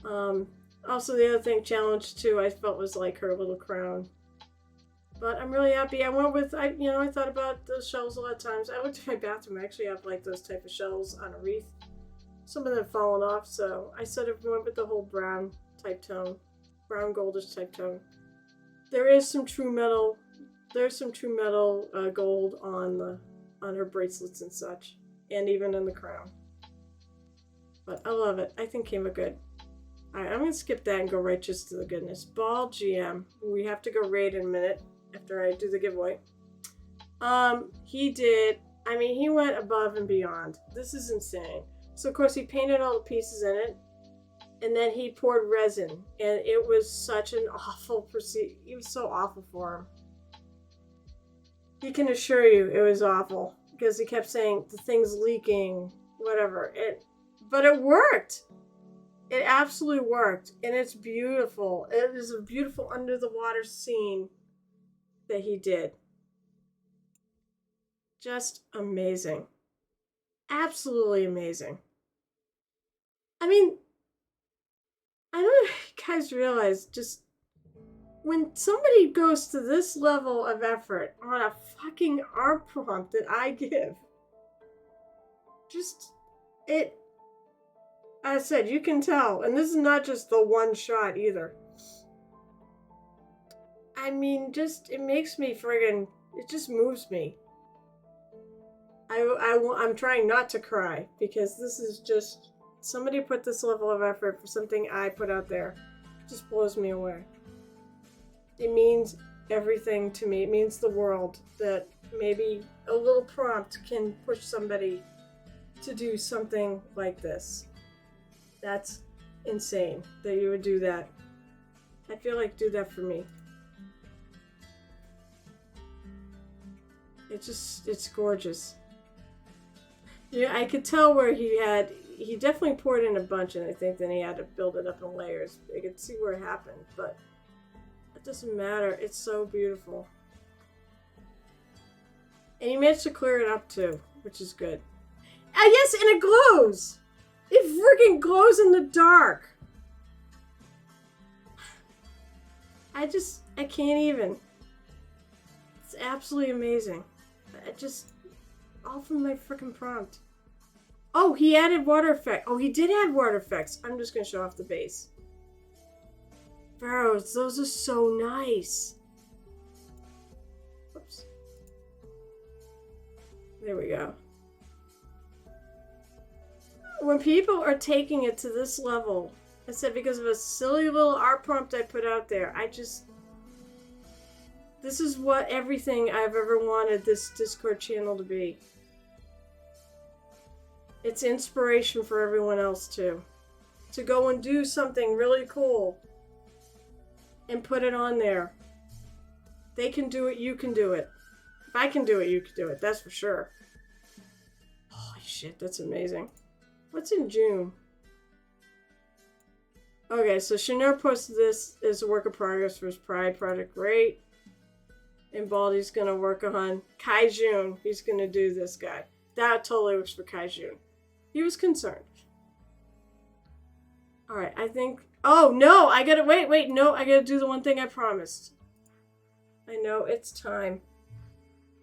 Also the other thing, challenge too, I felt was like her little crown. But I'm really happy. I went with, I thought about those shells a lot of times. I looked at my bathroom. I actually have like those type of shells on a wreath. Some of them have fallen off, so I sort of went with the whole brown type tone. Brown goldish type tone. There is some true metal. There's some true metal gold on her bracelets and such. And even in the crown. But I love it. I think it came out good. Alright, I'm going to skip that and go right just to the goodness. Ball GM. We have to go raid in a minute after I do the giveaway. He went above and beyond. This is insane. So, of course, he painted all the pieces in it. And then he poured resin. And it was such an awful procedure. It was so awful for him. He can assure you it was awful. Because he kept saying, the thing's leaking, whatever. But it worked. It absolutely worked. And it's beautiful. It is a beautiful under the water scene that he did. Just amazing. Absolutely amazing. I mean, I don't know if you guys realize, just when somebody goes to this level of effort on a fucking art prompt that I give, just, as I said, you can tell. And this is not just the one shot either. I mean, it makes me friggin', it just moves me. I'm trying not to cry because this is just, somebody put this level of effort for something I put out there. It just blows me away. It means everything to me. It means the world that maybe a little prompt can push somebody to do something like this. That's insane that you would do that. I feel like do that for me. It's gorgeous. Yeah, I could tell where he definitely poured in a bunch, and I think then he had to build it up in layers. I could see where it happened, but it doesn't matter. It's so beautiful. And he managed to clear it up too, which is good. Ah, yes, and it glows! It freaking glows in the dark! I can't even. It's absolutely amazing. All from my freaking prompt. Oh, he added water effect. Oh, he did add water effects. I'm just going to show off the base. Pharaohs, those are so nice. Whoops. There we go. When people are taking it to this level, I said because of a silly little art prompt I put out there, this is what everything I've ever wanted this Discord channel to be. It's inspiration for everyone else too. To go and do something really cool and put it on there. They can do it, you can do it. If I can do it, you can do it. That's for sure. Holy shit, that's amazing. What's in June? Okay, so Chanel posted this as a work in progress for his Pride project. Great. And Baldy's gonna work on Kaijun. He's gonna do this guy. That totally works for Kaijun. He was concerned. Alright, I think... Oh, no! I gotta... Wait, no. I gotta do the one thing I promised. I know, it's time.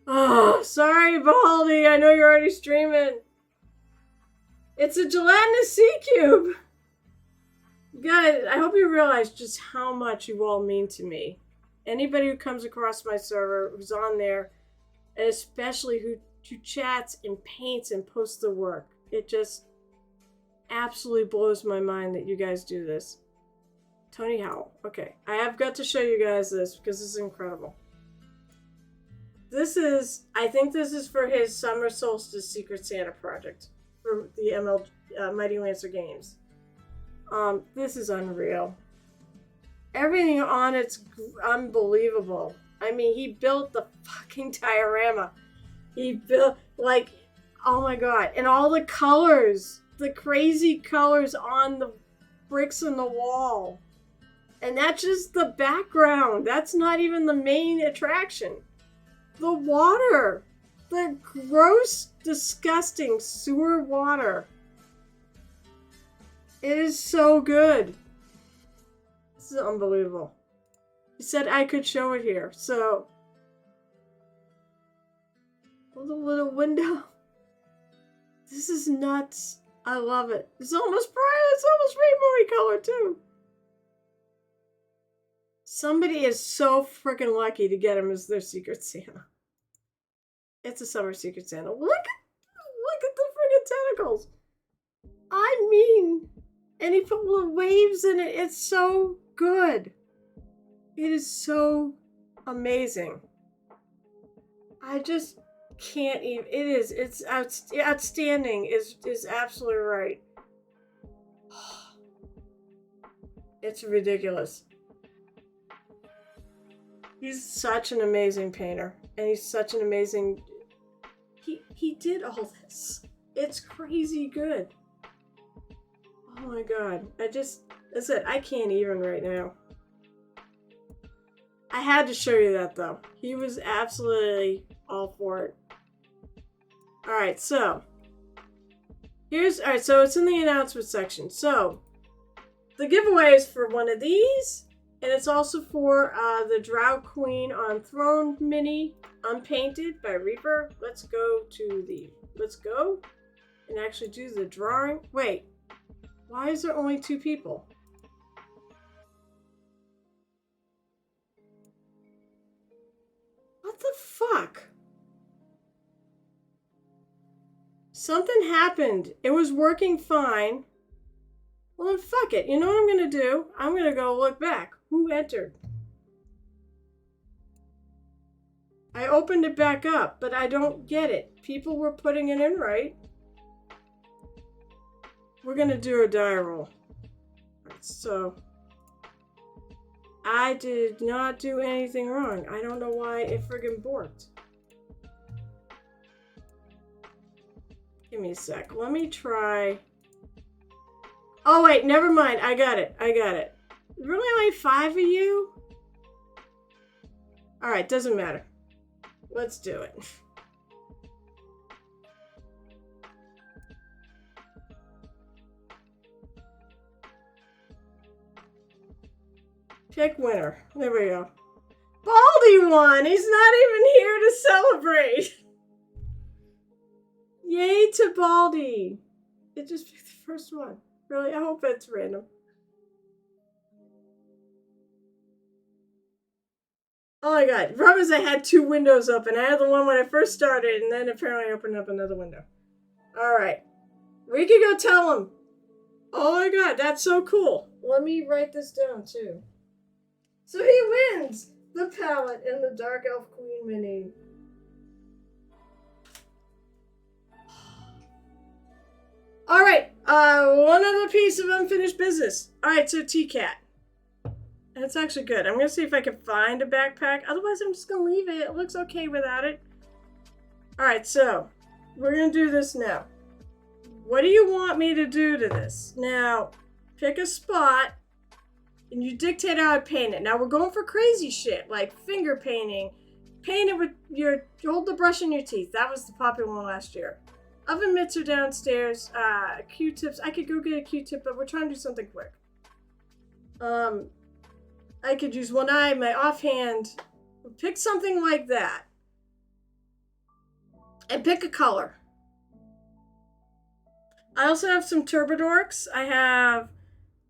Oh, sorry, Baldy. I know you're already streaming. It's a gelatinous sea cube. Guys, I hope you realize just how much you all mean to me. Anybody who comes across my server, who's on there, and especially who chats and paints and posts the work. It just absolutely blows my mind that you guys do this. Tony Howell. Okay, I have got to show you guys this because this is incredible. I think this is for his Summer Solstice Secret Santa project for the Mighty Lancer games. This is unreal. Everything on it's unbelievable. I mean, he built the fucking diorama. He built, like, oh my god. And all the colors. The crazy colors on the bricks in the wall. And that's just the background. That's not even the main attraction. The water. The gross, disgusting sewer water. It is so good. This is unbelievable. He said I could show it here, so... The little window. This is nuts. I love it. It's almost bright. It's almost rainbowy color, too. Somebody is so freaking lucky to get him as their Secret Santa. It's a summer Secret Santa. Look at the freaking tentacles. I mean, and he put little waves in it. It's so good. It is so amazing. I just can't even. It is. It's outstanding. Is absolutely right. It's ridiculous. He's such an amazing painter, and he's such an amazing. He did all this. It's crazy good. Oh my god! I can't even right now. I had to show you that though. He was absolutely all for it. Alright, so so it's in the announcement section. So the giveaway is for one of these And it's also for the Drow Queen on Throne mini, unpainted by Reaper. Let's go and actually do the drawing. Wait, why is there only 2 people? What the fuck? Something happened. It was working fine. Well, then fuck it. You know what I'm going to do? I'm going to go look back. Who entered? I opened it back up, but I don't get it. People were putting it in right. We're going to do a die roll. So, I did not do anything wrong. I don't know why it friggin' borked. Give me a sec. Let me try. Oh, wait, never mind. I got it. Really only 5 of you? Alright, doesn't matter. Let's do it. Pick winner. There we go. Baldy won! He's not even here to celebrate! Yay to Baldy! It just picked the first one. Really? I hope it's random. Oh my god. The problem is I had 2 windows open. I had the one when I first started, and then apparently I opened up another window. Alright. We can go tell him. Oh my god, that's so cool. Let me write this down too. So he wins the palette in the Dark Elf Queen mini. Alright, one other piece of unfinished business. Alright, so T-Cat. That's actually good. I'm going to see if I can find a backpack. Otherwise, I'm just going to leave it. It looks okay without it. Alright, so we're going to do this now. What do you want me to do to this? Now, pick a spot, and you dictate how I paint it. Now, we're going for crazy shit, like finger painting. Paint it with hold the brush in your teeth. That was the popular one last year. Oven mitts are downstairs. Q-tips. I could go get a Q-tip, but we're trying to do something quick. I could use one eye, my offhand. Pick something like that. And pick a color. I also have some turbidorks. I have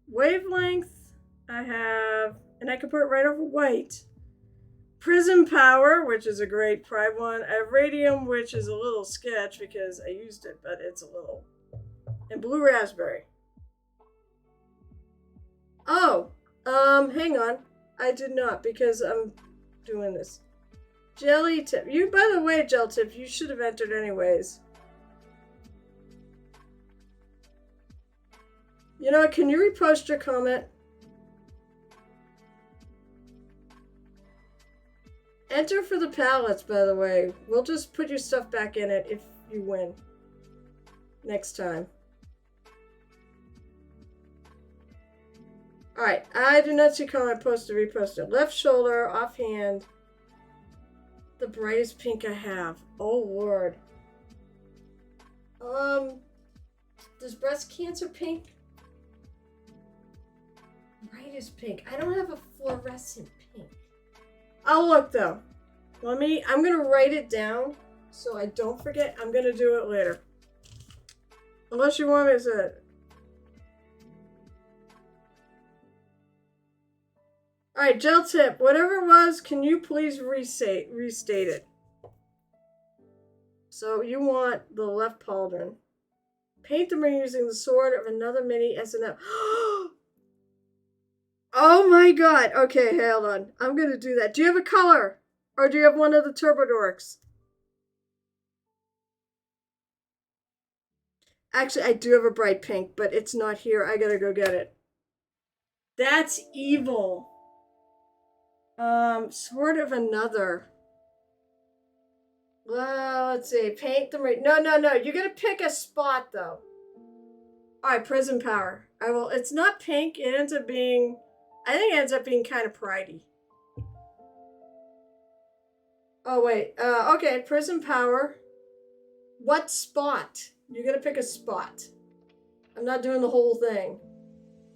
wavelength. And I can put it right over white. Prism Power, which is a great Pride one. I have Radium, which is a little sketch because I used it, but it's a little. And Blue Raspberry. Oh, hang on. I did not because I'm doing this. Jelly Tip. You, by the way, Gel Tip, you should have entered anyways. You know what? Can you repost your comment? Enter for the pallets, by the way. We'll just put your stuff back in it if you win. Next time. Alright, I do not see comment posted, reposted. Left shoulder, offhand. The brightest pink I have. Oh, Lord. Does breast cancer pink? Brightest pink. I don't have a fluorescent pink. I'll look, though. I'm going to write it down so I don't forget. I'm going to do it later. Unless you want me to... Alright, Gel Tip. Whatever it was, can you please restate it? So you want the left pauldron. Paint the ring using the sword of another mini SNL. Oh my god. Okay, hold on. I'm going to do that. Do you have a color? Or do you have one of the turbidorks? Actually, I do have a bright pink, but it's not here. I gotta go get it. That's evil. Sword of another. Well, let's see. Paint the ring. No. You gotta pick a spot, though. Alright, Prism Power. It's not pink. It ends up being... I think it ends up being kind of pridey. Oh, wait. Okay, Prism Power. What spot? You're gonna pick a spot. I'm not doing the whole thing.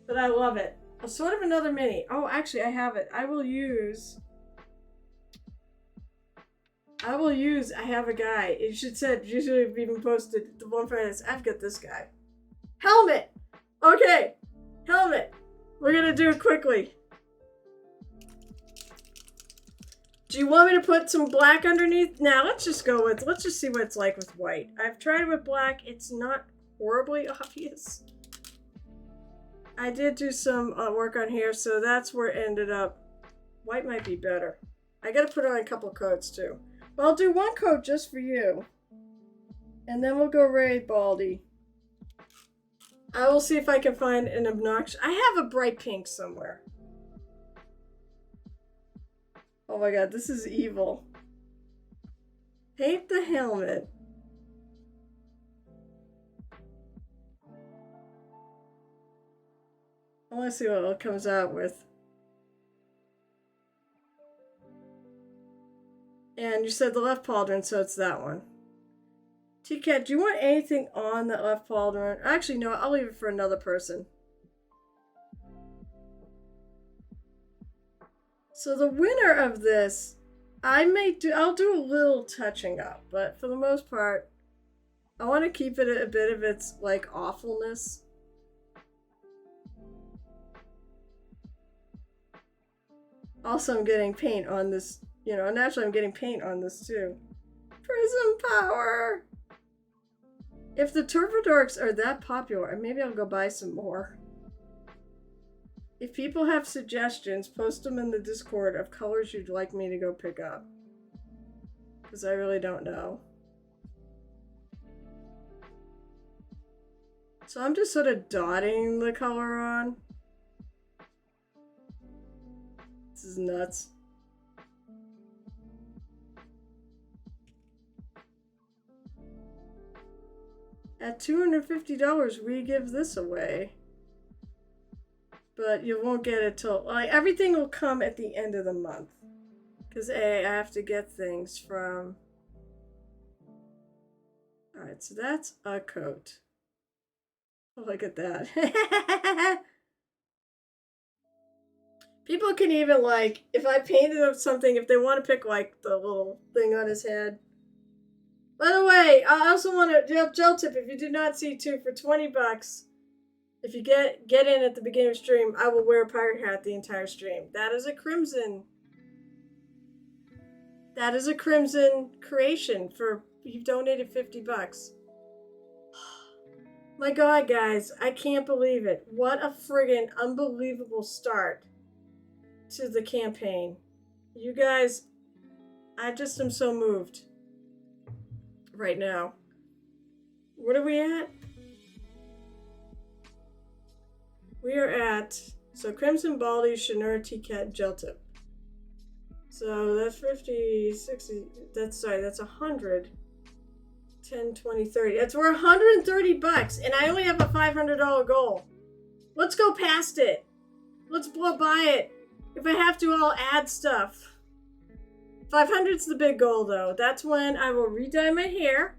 But I love it. a sort of another mini. Oh, actually, I have it. I have a guy. You should said, you should have even posted the one for this. I've got this guy. Helmet! Okay, helmet. We're gonna do it quickly. Do you want me to put some black underneath? Now, let's just see what it's like with white. I've tried it with black. It's not horribly obvious. I did do some work on here, so that's where it ended up. White might be better. I gotta put on a couple coats too. But I'll do one coat just for you. And then we'll go Ray Baldy. I will see if I can find an obnoxious... I have a bright pink somewhere. Oh my god, this is evil. Paint the helmet. I want to see what it comes out with. And you said the left pauldron, so it's that one. T-Cat, do you want anything on that left pauldron? Actually, no, I'll leave it for another person. So the winner of this, I'll do a little touching up, but for the most part, I want to keep it a bit of its, like, awfulness. Also, I'm getting paint on this, you know, naturally I'm getting paint on this too. Prism power! If the Turbo Dorks are that popular, maybe I'll go buy some more. If people have suggestions, post them in the Discord of colors you'd like me to go pick up. Because I really don't know. So I'm just sort of dotting the color on. This is nuts. At $250, we give this away. But you won't get it till, like, everything will come at the end of the month. Because I have to get things from... Alright, so that's a coat. Oh, look at that. People can even, like, if I painted up something, if they want to pick, like, the little thing on his head. By the way, I also want to, gel tip, if you did not see too, for 20 bucks, if you get in at the beginning of the stream, I will wear a pirate hat the entire stream. That is a crimson. That is a crimson creation for, you've donated 50 bucks. My god, guys, I can't believe it. What a friggin' unbelievable start to the campaign. You guys, I just am so moved right now. What are we at? We are at, so Crimson Baldy, Shanura, T-Cat, Gel Tip. So that's 50, 60, that's 100. 10, 20, 30. That's worth 130 bucks, and I only have a $500 goal. Let's go past it. Let's blow by it. If I have to, I'll add stuff. 500's the big goal, though. That's when I will re-dye my hair,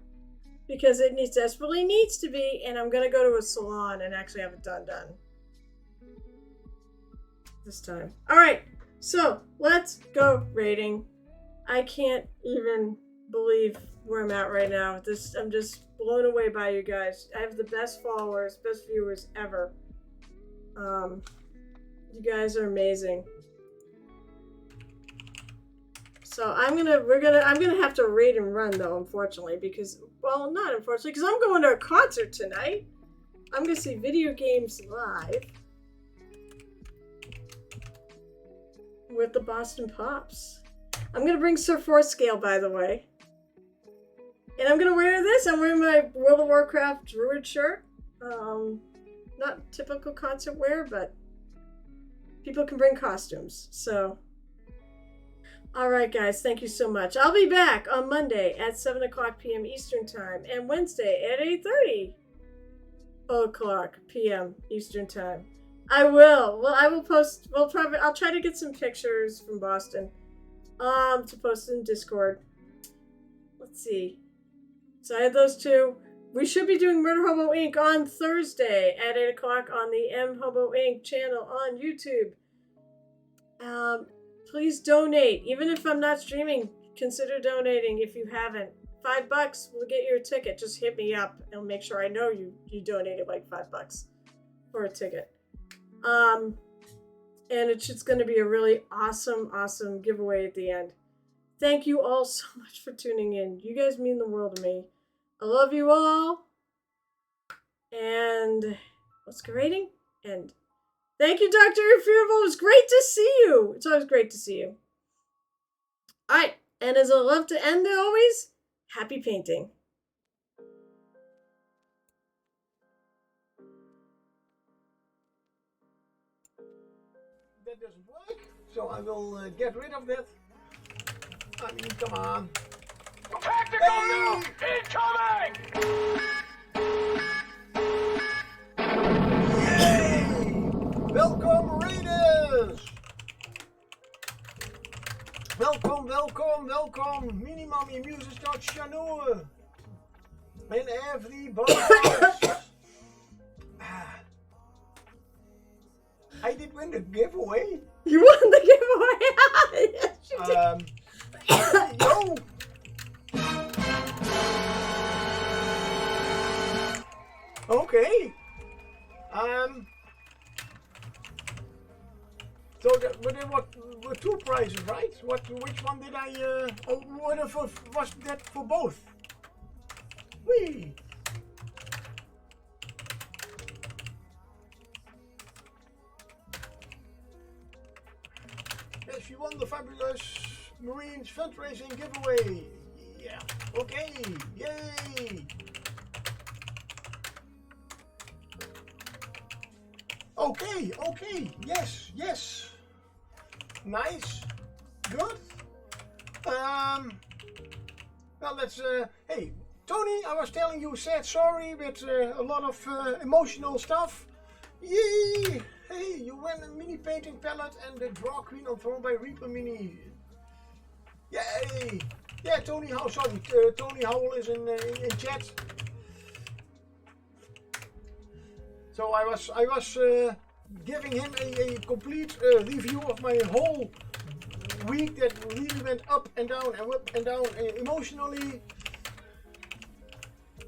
because it desperately needs to be, and I'm going to go to a salon and actually have it done. This time. Alright, so let's go rating. I can't even believe where I'm at right now. I'm just blown away by you guys. I have the best followers, best viewers ever. You guys are amazing. So I'm gonna have to rate and run though, unfortunately, because, well, not unfortunately, because I'm going to a concert tonight. I'm gonna see Video Games Live with the Boston Pops. I'm gonna bring Sir Scale, by the way. And I'm gonna wear this. I'm wearing my World of Warcraft Druid shirt. Not typical concert wear, but people can bring costumes. So, alright guys, thank you so much. I'll be back on Monday at 7 o'clock p.m. Eastern Time and Wednesday at 8:30 p.m. Eastern Time. I will. Well, I will post. I'll try to get some pictures from Boston to post in Discord. Let's see. So I had those two. we should be doing Murder Hobo Inc. on Thursday at 8 o'clock on the M Hobo Inc. channel on YouTube. Please donate. Even if I'm not streaming, consider donating if you haven't. $5 will get you a ticket. Just hit me up and make sure I know you donated like $5 for a ticket. And it's just going to be a really awesome giveaway at the end. Thank you all so much for tuning in. You guys mean the world to me. I love you all. And what's the rating? And thank you, Dr. Infearable. It was great to see you. It's always great to see you. All right. And as I love to end always, happy painting. That doesn't work, so I will get rid of that. I mean, come on. Tactical now! Incoming! Yay! Welcome, Raiders! Welcome, Minimum Muses.channel! And everybody else. I did win the giveaway. You won the giveaway! Yes, you did. Yo! Okay. So but there were two prizes, right? Which one did I? Was that for both? Whee! Yes, you won the fabulous Marines fundraising giveaway. Yeah. Okay. Yay! Okay. Yes. Nice. Good. Well, let's. Hey, Tony, I was telling you, said sorry with a lot of emotional stuff. Yay! Hey, you win a mini painting palette and the Draw Queen on Throne by Reaper Mini. Yay! Yeah, Tony Howell is in chat. So I was giving him a complete review of my whole week that really went up and down emotionally.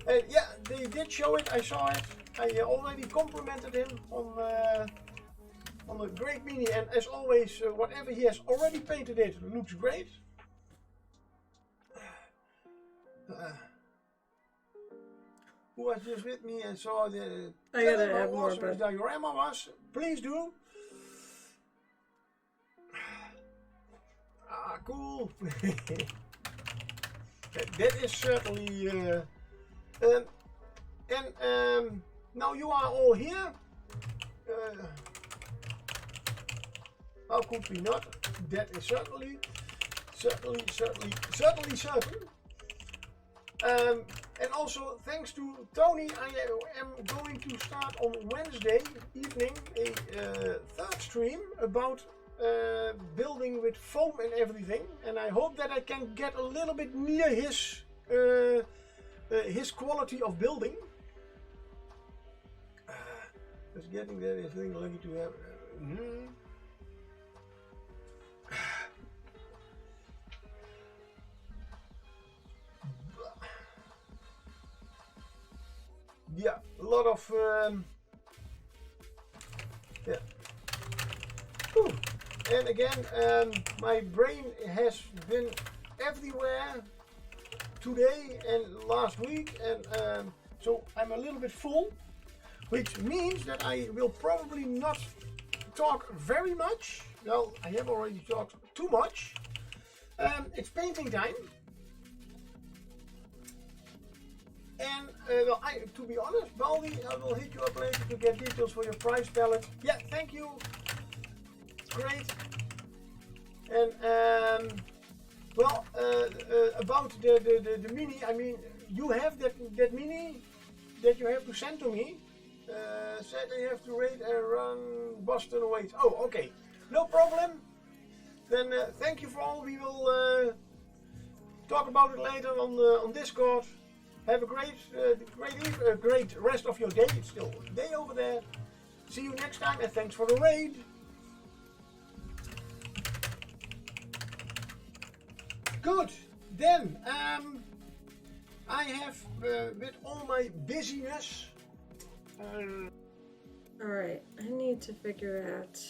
And yeah, they did show it. I saw it. I already complimented him on a great mini, and as always, whatever he has already painted, it looks great. Who was just with me and saw the I gotta have more, but diorama was? Please do. Cool. That is certainly. Now you are all here. How could we not? That is certainly certain. And also thanks to Tony, I am going to start on Wednesday evening a third stream about building with foam and everything. And I hope that I can get a little bit near his quality of building. Just getting there is really lucky to have. Yeah, a lot of yeah. Ooh. And again, my brain has been everywhere today and last week, and so I'm a little bit full, which means that I will probably not talk very much. Well, I have already talked too much. It's painting time. And well, to be honest, Baldi, I will hit you up later to get details for your prize palette. Yeah, thank you. Great. And well, about the mini, I mean, you have that mini that you have to send to me. Said you have to rate and run Boston awaits. Oh, okay, no problem. Then thank you for all. We will talk about it later on Discord. Have a great rest of your day. It's still day over there. See you next time, and thanks for the raid. Good. Then, I have, with all my busyness, Alright, I need to figure out